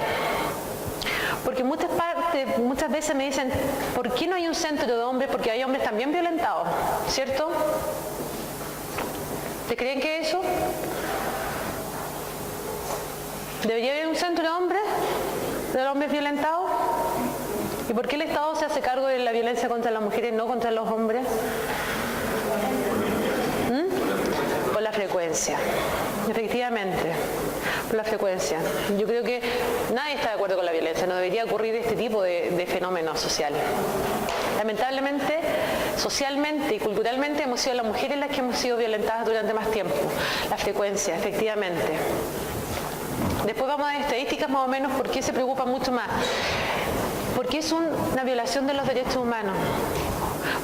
Porque muchas veces me dicen, ¿por qué no hay un centro de hombres? Porque hay hombres también violentados, ¿cierto? ¿Te creen que eso? ¿Debería haber un centro de hombres violentados? ¿Y por qué el Estado se hace cargo de la violencia contra las mujeres y no contra los hombres? Por la frecuencia, efectivamente, por la frecuencia. Yo creo que nadie está de acuerdo con la violencia, no debería ocurrir este tipo de fenómenos sociales. Lamentablemente, socialmente y culturalmente hemos sido las mujeres las que hemos sido violentadas durante más tiempo. La frecuencia, efectivamente. Después vamos a ver estadísticas más o menos por qué se preocupa mucho más. Porque es una violación de los derechos humanos.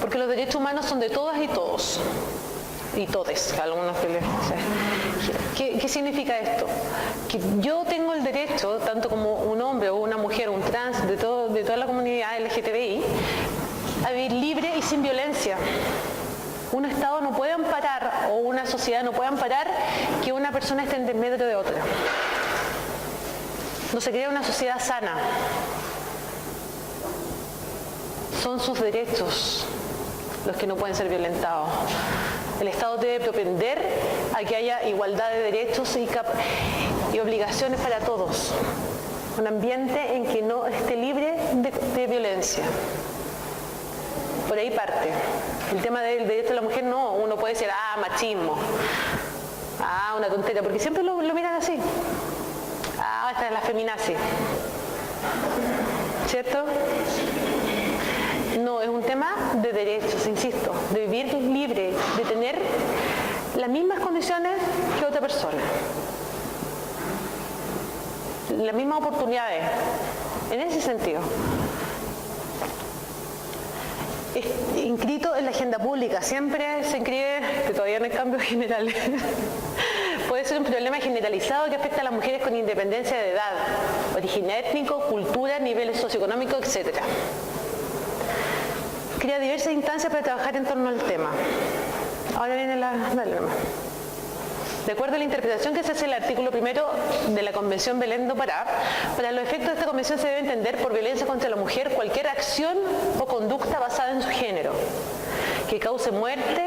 Porque los derechos humanos son de todas y todos. Y todes, algunos que les... ¿Qué significa esto? Que yo tengo el derecho, tanto como un hombre o una mujer, un trans, de toda la comunidad LGTBI, a vivir libre y sin violencia. Un Estado no puede amparar, o una sociedad no puede amparar que una persona esté en desmedro de otra. No se crea una sociedad sana. Son sus derechos los que no pueden ser violentados. El Estado debe propender a que haya igualdad de derechos y obligaciones para todos. Un ambiente en que no esté libre de violencia. Por ahí parte. El tema del derecho de la mujer no, uno puede decir, machismo. Una tontera, porque siempre lo miran así. Esta es la feminazi. ¿Cierto? No, es un tema de derechos, insisto, de vivir libre, de tener las mismas condiciones que otra persona, las mismas oportunidades, en ese sentido. Es inscrito en la agenda pública, siempre se inscribe, que todavía no hay cambios generales. Puede ser un problema generalizado que afecta a las mujeres con independencia de edad, origen étnico, cultura, niveles socioeconómicos, etc. Crea diversas instancias para trabajar en torno al tema. Ahora viene dale nomás. De acuerdo a la interpretación que se hace en el artículo 1 de la Convención Belén do Pará, para los efectos de esta convención se debe entender por violencia contra la mujer cualquier acción o conducta basada en su género, que cause muerte,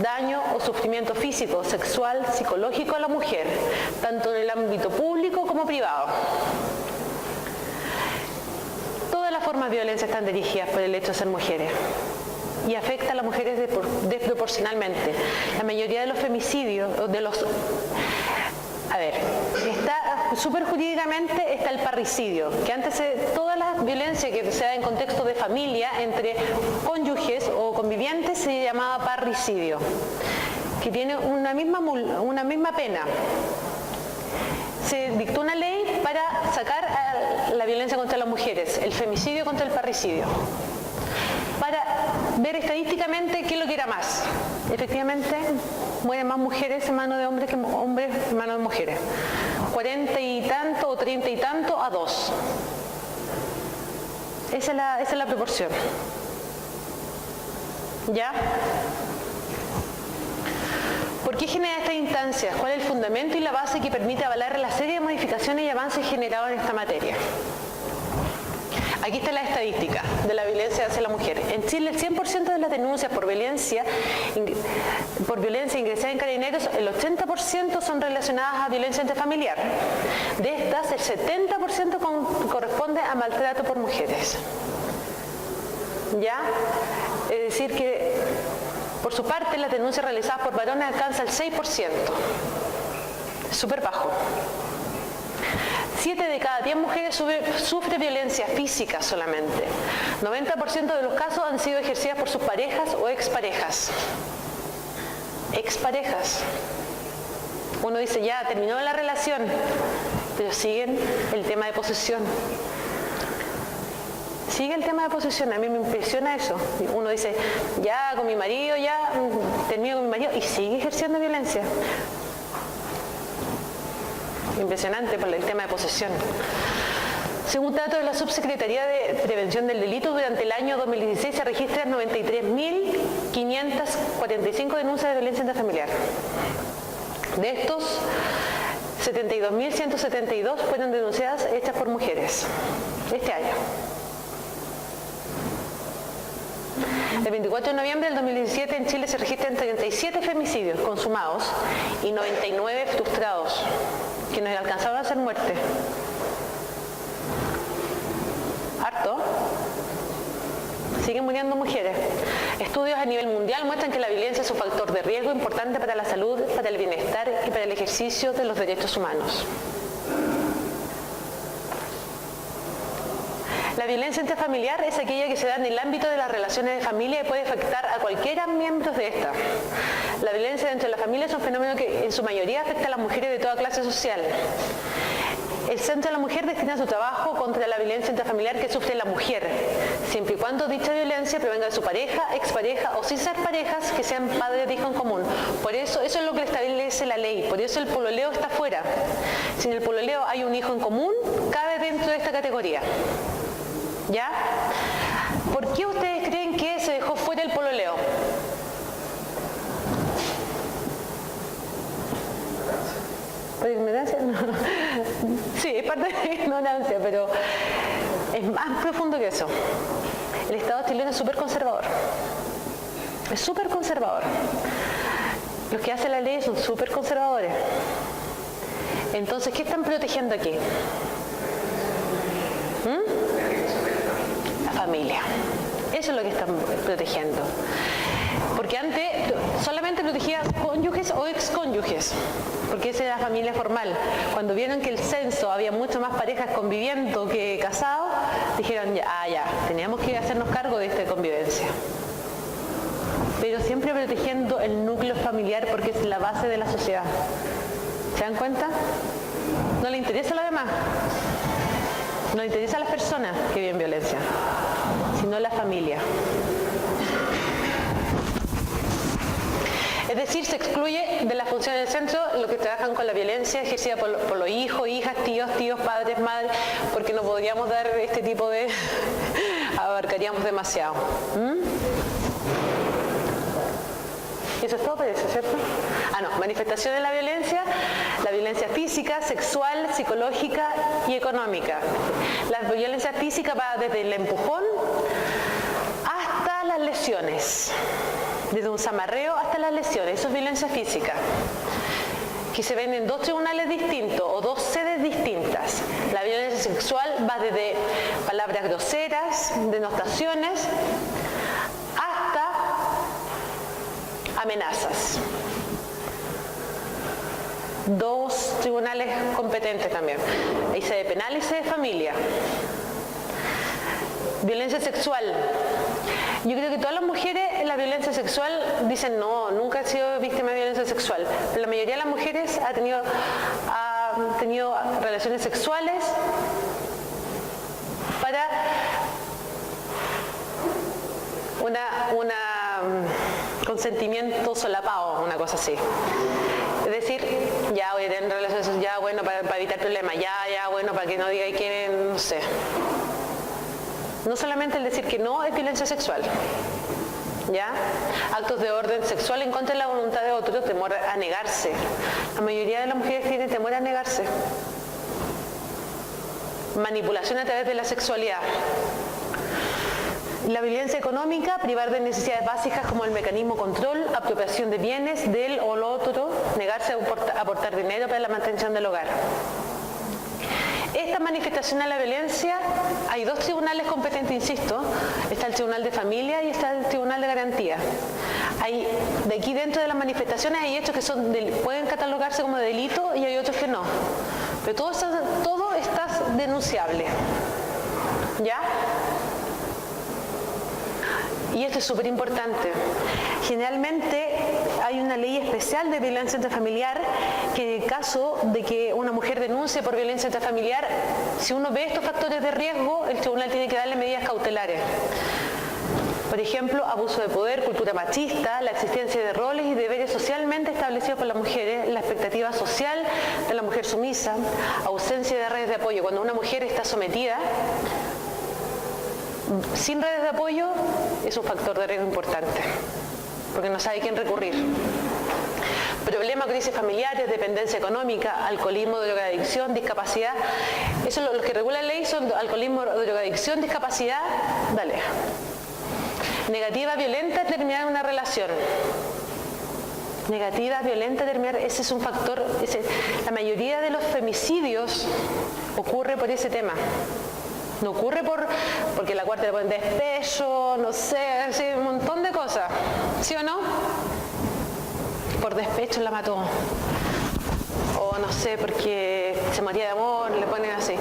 daño o sufrimiento físico, sexual, psicológico a la mujer, tanto en el ámbito público como privado. Todas las formas de violencia están dirigidas por el hecho de ser mujeres y afecta a las mujeres desproporcionalmente. La mayoría de los femicidios, está súper jurídicamente está el parricidio, que antes todas las violencias que se da en contexto de familia entre cónyuges o convivientes se llamaba parricidio, que tiene una misma pena. Se dictó una ley para sacar a la violencia contra las mujeres, el femicidio contra el parricidio, para ver estadísticamente qué es lo que era más. Efectivamente, mueren más mujeres en manos de hombres que hombres en manos de mujeres. 40 y tanto o 30 y tanto a 2. Esa es la proporción. ¿Ya? ¿Por qué genera estas instancias? ¿Cuál es el fundamento y la base que permite avalar la serie de modificaciones y avances generados en esta materia? Aquí está la estadística de la violencia hacia la mujer. En Chile, el 100% de las denuncias por violencia ingresadas en Carabineros, el 80% son relacionadas a violencia intrafamiliar. De estas, el 70% corresponde a maltrato por mujeres. ¿Ya? Es decir que, por su parte, las denuncias realizadas por varones alcanzan el 6%. Súper bajo. 7 de cada 10 mujeres sufre violencia física solamente. 90% de los casos han sido ejercidas por sus parejas o exparejas. Exparejas. Uno dice, ya, terminó la relación, pero siguen el tema de posesión. Sigue el tema de posesión, a mí me impresiona eso. Uno dice, ya, con mi marido, ya, termino con mi marido, y sigue ejerciendo violencia. Impresionante por el tema de posesión. Según datos de la Subsecretaría de Prevención del Delito, durante el año 2016 se registran 93.545 denuncias de violencia intrafamiliar. De estos, 72.172 fueron denunciadas hechas por mujeres este año. El 24 de noviembre del 2017 en Chile se registran 37 femicidios consumados y 99 frustrados, que no alcanzaron a ser muerte. Harto. Siguen muriendo mujeres. Estudios a nivel mundial muestran que la violencia es un factor de riesgo importante para la salud, para el bienestar y para el ejercicio de los derechos humanos. La violencia intrafamiliar es aquella que se da en el ámbito de las relaciones de familia y puede afectar a cualquiera miembro de esta. La violencia dentro de la familia es un fenómeno que en su mayoría afecta a las mujeres de toda clase social. El Centro de la Mujer destina su trabajo contra la violencia intrafamiliar que sufre la mujer, siempre y cuando dicha violencia provenga de su pareja, expareja o sin ser parejas que sean padres de hijos en común. Por eso es lo que establece la ley, por eso el pololeo está fuera. Si en el pololeo hay un hijo en común, cabe dentro de esta categoría. ¿Ya? ¿Por qué ustedes creen que se dejó fuera el pololeo? ¿Por ignorancia? No. Sí, es parte de la ignorancia, pero es más profundo que eso. El Estado chileno es súper conservador. Es súper conservador. Los que hacen la ley son súper conservadores. Entonces, ¿qué están protegiendo aquí? Familia. Eso es lo que están protegiendo. Porque antes solamente protegía cónyuges o excónyuges, porque esa era la familia formal. Cuando vieron que el censo había mucho más parejas conviviendo que casados, dijeron, ya, teníamos que hacernos cargo de esta convivencia. Pero siempre protegiendo el núcleo familiar porque es la base de la sociedad. ¿Se dan cuenta? No le interesa a los demás. No le interesa a las personas que viven violencia, sino a la familia. Es decir, se excluye de la función del centro los que trabajan con la violencia ejercida por los hijos, hijas, tíos, padres, madres, porque no podríamos dar este tipo de... abarcaríamos demasiado. Eso es todo, parece, ¿cierto? Manifestación de la violencia física, sexual, psicológica y económica. La violencia física va desde el empujón hasta las lesiones. Desde un zamarreo hasta las lesiones. Eso es violencia física. Que se ven en dos tribunales distintos o dos sedes distintas. La violencia sexual va desde palabras groseras, denostaciones, hasta amenazas. Dos tribunales competentes también. Hay sede penal y sede familia. Violencia sexual. Yo creo que todas las mujeres en la violencia sexual dicen no, nunca he sido víctima de violencia sexual. Pero la mayoría de las mujeres ha tenido relaciones sexuales para un consentimiento solapado, una cosa así. Es decir, ya voy a tener relaciones, ya bueno, para evitar problemas, ya bueno, para que no diga que no sé. No solamente el decir que no es violencia sexual, ¿ya? Actos de orden sexual en contra de la voluntad de otro, temor a negarse. La mayoría de las mujeres tienen temor a negarse. Manipulación a través de la sexualidad. La violencia económica, privar de necesidades básicas como el mecanismo control, apropiación de bienes del o lo otro, negarse a aportar dinero para la mantención del hogar. Esta manifestación a la violencia, hay dos tribunales competentes, insisto, está el Tribunal de Familia y está el Tribunal de Garantía. De aquí dentro de las manifestaciones hay hechos que pueden catalogarse como de delito y hay otros que no. Pero todo está denunciable. ¿Ya? Y esto es súper importante. Generalmente hay una ley especial de violencia intrafamiliar que en el caso de que una mujer denuncie por violencia intrafamiliar, si uno ve estos factores de riesgo, el tribunal tiene que darle medidas cautelares. Por ejemplo, abuso de poder, cultura machista, la existencia de roles y deberes socialmente establecidos por las mujeres, la expectativa social de la mujer sumisa, ausencia de redes de apoyo. Cuando una mujer está sometida, sin redes de apoyo, es un factor de riesgo importante, porque no sabe a quién recurrir. Problemas, crisis familiares, dependencia económica, alcoholismo, drogadicción, discapacidad. Eso es lo que regula la ley, son alcoholismo, drogadicción, discapacidad. Dale. Negativa, violenta, terminar una relación. Negativa, violenta, terminar, ese es un factor. La mayoría de los femicidios ocurre por ese tema. No ocurre porque la cuarta le ponen despecho, no sé, un montón de cosas. ¿Sí o no? Por despecho la mató. O no sé, porque se moría de amor, le ponen así.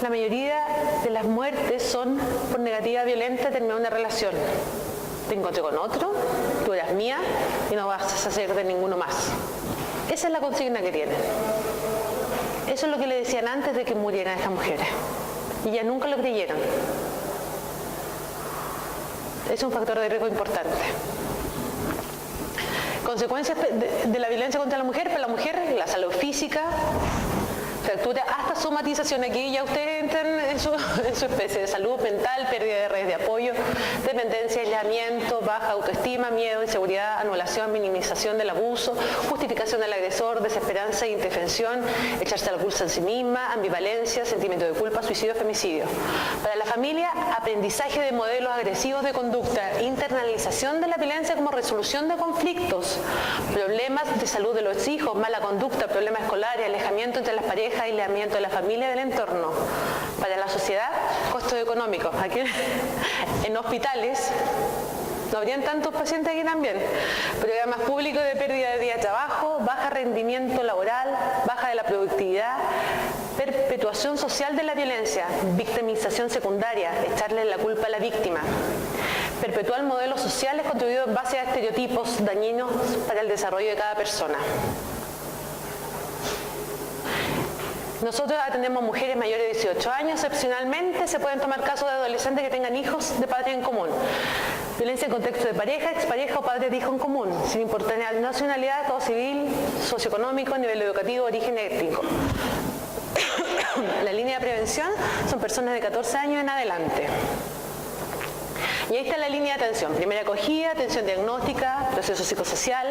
La mayoría de las muertes son por negativa violenta, terminar una relación. Te encontré con otro, tú eras mía y no vas a hacer de ninguno más. Esa es la consigna que tienen. Eso es lo que le decían antes de que murieran estas mujeres. Y ya nunca lo creyeron. Es un factor de riesgo importante. Consecuencias de la violencia contra la mujer, para la mujer, la salud física, fractura, hasta somatización. Aquí ya ustedes entran en su especie de salud mental, pérdida de redes de apoyo, dependencia, aislamiento, baja autoestima, miedo, inseguridad, anulación, minimización del abuso, justificación del agresor, desesperanza e indefensión, echarse la culpa en sí misma, ambivalencia, sentimiento de culpa, suicidio, femicidio. Para la familia, aprendizaje de modelos agresivos de conducta, internalización de la violencia como resolución de conflictos, problemas de salud de los hijos, mala conducta, problemas escolares, alejamiento entre las parejas, aislamiento de la familia y del entorno. Para la sociedad, costos económicos. Aquí en hospitales no habrían tantos pacientes aquí también. Programas públicos de pérdida de día de trabajo, baja rendimiento laboral, baja de la productividad, perpetuación social de la violencia, victimización secundaria, echarle la culpa a la víctima. Perpetuar modelos sociales construidos en base a estereotipos dañinos para el desarrollo de cada persona. Nosotros atendemos mujeres mayores de 18 años, excepcionalmente se pueden tomar casos de adolescentes que tengan hijos de padres en común. Violencia en contexto de pareja, expareja o padre de hijo en común, sin importar nacionalidad, estado civil, socioeconómico, nivel educativo, origen étnico. La línea de prevención son personas de 14 años en adelante. Y ahí está la línea de atención. Primera acogida, atención diagnóstica, proceso psicosocial,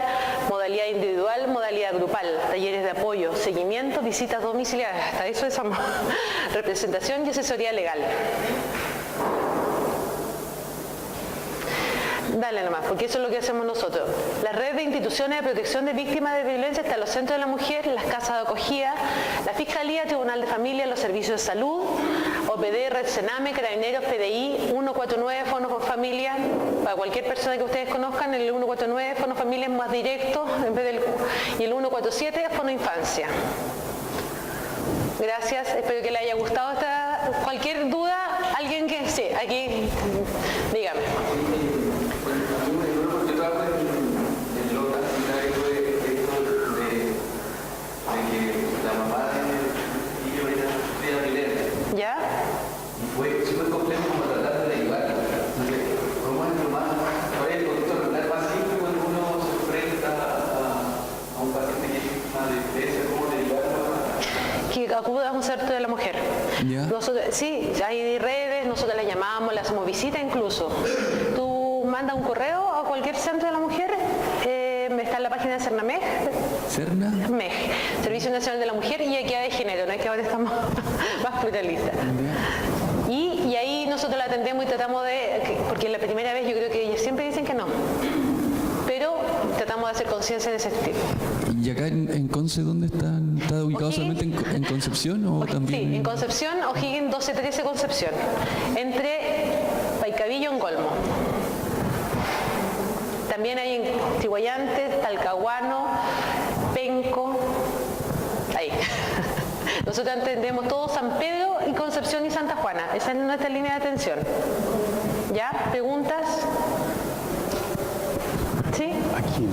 modalidad individual, modalidad grupal, talleres de apoyo, seguimiento, visitas domiciliarias, hasta eso es representación y asesoría legal. Dale nomás, porque eso es lo que hacemos nosotros. La red de instituciones de protección de víctimas de violencia está en los centros de la mujer, las casas de acogida, la Fiscalía, Tribunal de Familia, los servicios de salud, OPD, Red Sename, Carabineros, PDI, 149, Fono Familia, para cualquier persona que ustedes conozcan, el 149, Fono Familia es más directo, en vez del, y el 147, Fono Infancia. Gracias, espero que les haya gustado cualquier duda, alguien que, sí, aquí, dígame. ¿Ya? Y fue súper complejo como tratar de ayudarla. Entonces, ¿cómo es lo más? ¿Cuál es el conducto regular más simple cuando uno se enfrenta a un paciente que es víctima de violencia? ¿Cómo derivarlo? Que acuda a un centro de la mujer. ¿Ya? Nosotros, sí, hay redes, nosotros las llamamos, le hacemos visita incluso. Tú mandas un correo a cualquier centro de la mujer, está en la página de CERNAMEG. ¿Cerna? MEG, Servicio Nacional de la Mujer y Equidad de Género, no es que ahora estamos más pluralistas. Y ahí nosotros la atendemos y tratamos porque la primera vez yo creo que ellos siempre dicen que no, pero tratamos de hacer conciencia en ese sentido. ¿Y acá en Conce dónde están? ¿Está ubicado solamente en Concepción o también? Sí, en Concepción, O'Higgins 1213 Concepción, entre Paicabillo y Engolmo. También hay en Chihuayante, Talcahuano, Penco, ahí. Nosotros atendemos todo San Pedro y Concepción y Santa Juana. Esa es nuestra línea de atención. ¿Ya? ¿Preguntas? ¿Sí? Aquí.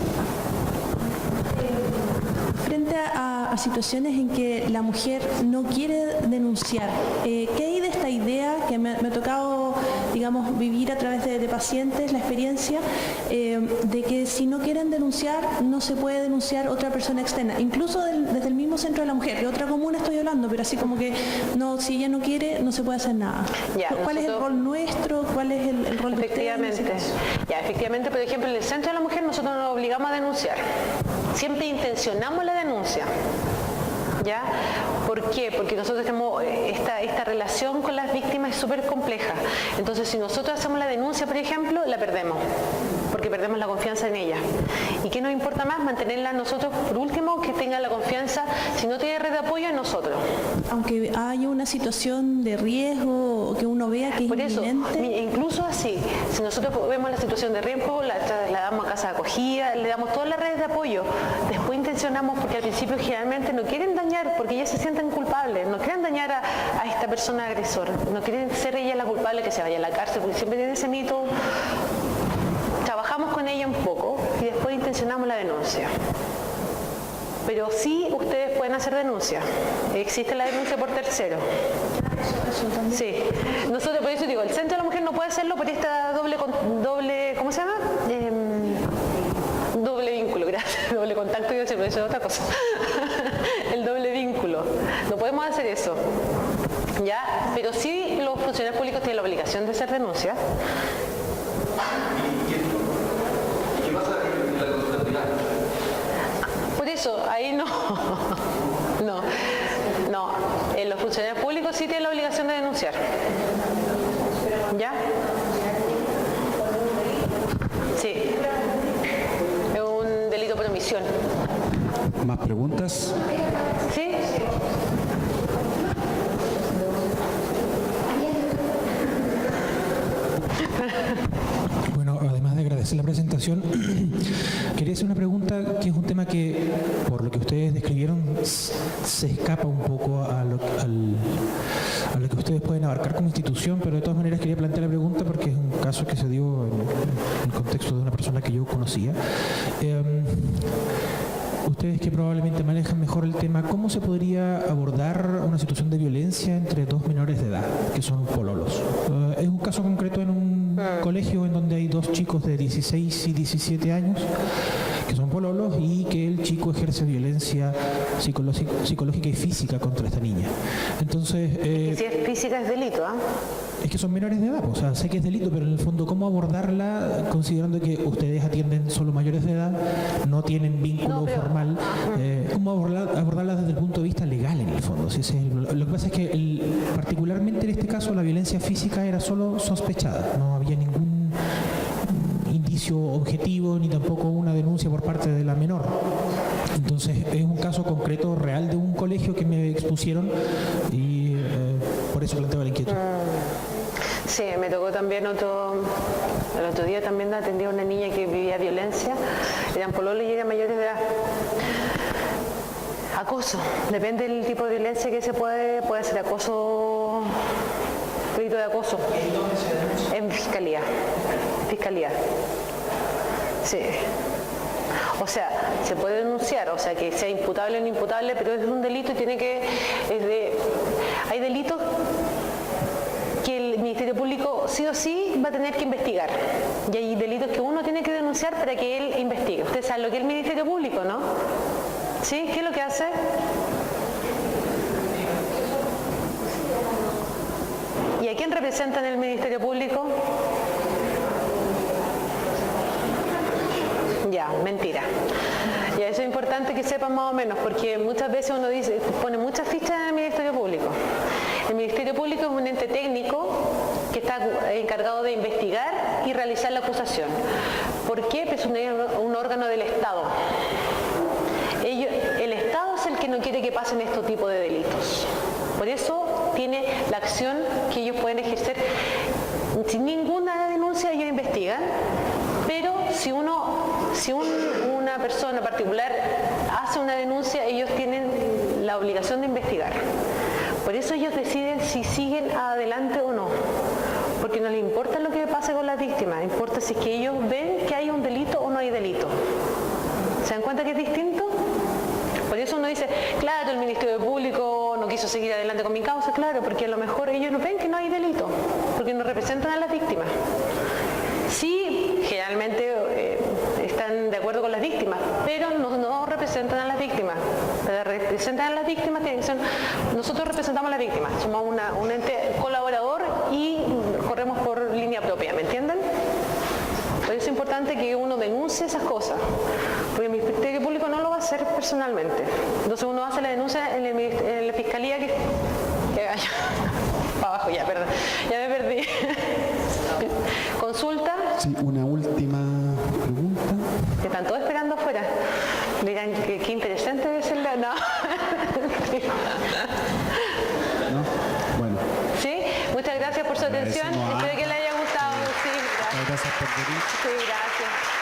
Frente a situaciones en que la mujer no quiere denunciar, ¿qué hay de esta idea que me ha tocado digamos, vivir a través de pacientes la experiencia de que si no quieren denunciar, no se puede denunciar otra persona externa, incluso desde el mismo centro de la mujer, de otra comuna estoy hablando, pero así como que no, si ella no quiere, no se puede hacer nada. Ya, ¿Cuál es el rol nuestro? ¿Cuál es el rol de ustedes? Efectivamente, por ejemplo, en el centro de la mujer nosotros nos obligamos a denunciar. Siempre intencionamos la denuncia. ¿Ya? ¿Por qué? Porque nosotros tenemos esta relación con las víctimas es súper compleja. Entonces, si nosotros hacemos la denuncia, por ejemplo, la perdemos, porque perdemos la confianza en ella. ¿Y qué nos importa más? Mantenerla nosotros, por último, que tenga la confianza, si no tiene red de apoyo, en nosotros. Aunque haya una situación de riesgo, o que uno vea que por es eso, inminente. incluso así, si nosotros vemos la situación de riesgo, la damos a casa de acogida, le damos todas las redes de apoyo. Después intencionamos, porque al principio generalmente no quieren dañar, porque ellas se sienten culpables, no quieren dañar a esta persona agresor, no quieren ser ella la culpable que se vaya a la cárcel, porque siempre tienen ese mito. Trabajamos con ella un poco y después intencionamos la denuncia. Pero sí ustedes pueden hacer denuncia. Existe la denuncia por tercero. Sí. Nosotros, por eso digo, el Centro de la Mujer no puede hacerlo por esta doble ¿cómo se llama? Doble vínculo, gracias. Doble contacto, yo sé, pero eso es otra cosa. El doble vínculo. No podemos hacer eso. ¿Ya? Pero sí los funcionarios públicos tienen la obligación de hacer denuncia. ¿Y qué pasa en la consulta penal? Por eso, ahí no. No. Los funcionarios públicos sí tienen la obligación de denunciar. ¿Ya? Sí. Es un delito por omisión. ¿Más preguntas? ¿Sí? Bueno, además de agradecer la presentación, quería hacer una pregunta que es un tema que, por lo que ustedes describieron, se escapa un poco a lo que ustedes pueden abarcar como institución, pero de todas maneras quería plantear la pregunta porque es un caso que se dio en el contexto de una persona que yo conocía. Ustedes que probablemente manejan mejor el tema, ¿cómo se podría abordar una situación de violencia entre dos menores de edad, que son pololos? Es un caso concreto en un colegio en donde hay dos chicos de 16 y 17 años que son pololos y que el chico ejerce violencia psicológica y física contra esta niña. Entonces... si es física es delito, ¿ah? Es que son menores de edad, o sea, sé que es delito, pero en el fondo, ¿cómo abordarla considerando que ustedes atienden solo mayores de edad, no tienen vínculo formal? ¿Cómo abordarla desde el punto de vista legal en el fondo? Lo que pasa es que particularmente en este caso la violencia física era solo sospechada, no había ningún indicio objetivo ni tampoco una denuncia por parte de la menor. Entonces es un caso concreto real de un colegio que me expusieron y por eso planteaba la inquietud. Sí, me tocó también el otro día también atendí a una niña que vivía violencia, eran pololos y eran mayores de edad. Acoso, depende del tipo de violencia que se puede ser acoso, delito de acoso. En fiscalía. Sí. O sea, se puede denunciar, o sea, que sea imputable o no imputable, pero es un delito y hay delitos que el Ministerio Público sí o sí va a tener que investigar. Y hay delitos que uno tiene que denunciar para que él investigue. Usted sabe lo que es el Ministerio Público, ¿no? ¿Sí? ¿Qué es lo que hace? ¿Y a quién representa en el Ministerio Público? Ya, mentira. Y eso es importante que sepan más o menos, porque muchas veces uno pone muchas fichas en el Ministerio Público. El Ministerio Público es un ente técnico que está encargado de investigar y realizar la acusación. ¿Por qué? Pues es un órgano del Estado. El Estado es el que no quiere que pasen este tipo de delitos. Por eso tiene la acción que ellos pueden ejercer. Sin ninguna denuncia ellos investigan, pero si una persona particular hace una denuncia, ellos tienen la obligación de investigar. Por eso ellos deciden si siguen adelante o no, porque no les importa lo que pase con las víctimas, importa si es que ellos ven que hay un delito o no hay delito. ¿Se dan cuenta que es distinto? Por eso uno dice, claro, el Ministerio Público no quiso seguir adelante con mi causa, claro, porque a lo mejor ellos no ven que no hay delito, porque no representan a las víctimas. Sí, generalmente están de acuerdo con las víctimas, pero no representan a las víctimas. Para representar a las víctimas tienen que ser, nosotros representamos a las víctimas, somos un ente colaborador y corremos por línea propia, ¿me entienden? Por eso es importante que uno denuncie esas cosas, porque el Ministerio Público no lo va a hacer personalmente. Entonces uno hace la denuncia en la Fiscalía que vaya para abajo, ya, perdón, ya me perdí. Consulta. Sí, una última pregunta. Que están todos esperando afuera. Dirán, qué interesante debe ser la... No. ¿No? Bueno. ¿Sí? Muchas gracias por su atención. Agradecemos a- Espero que le haya gustado. Sí, gracias. Gracias por venir. Sí, gracias.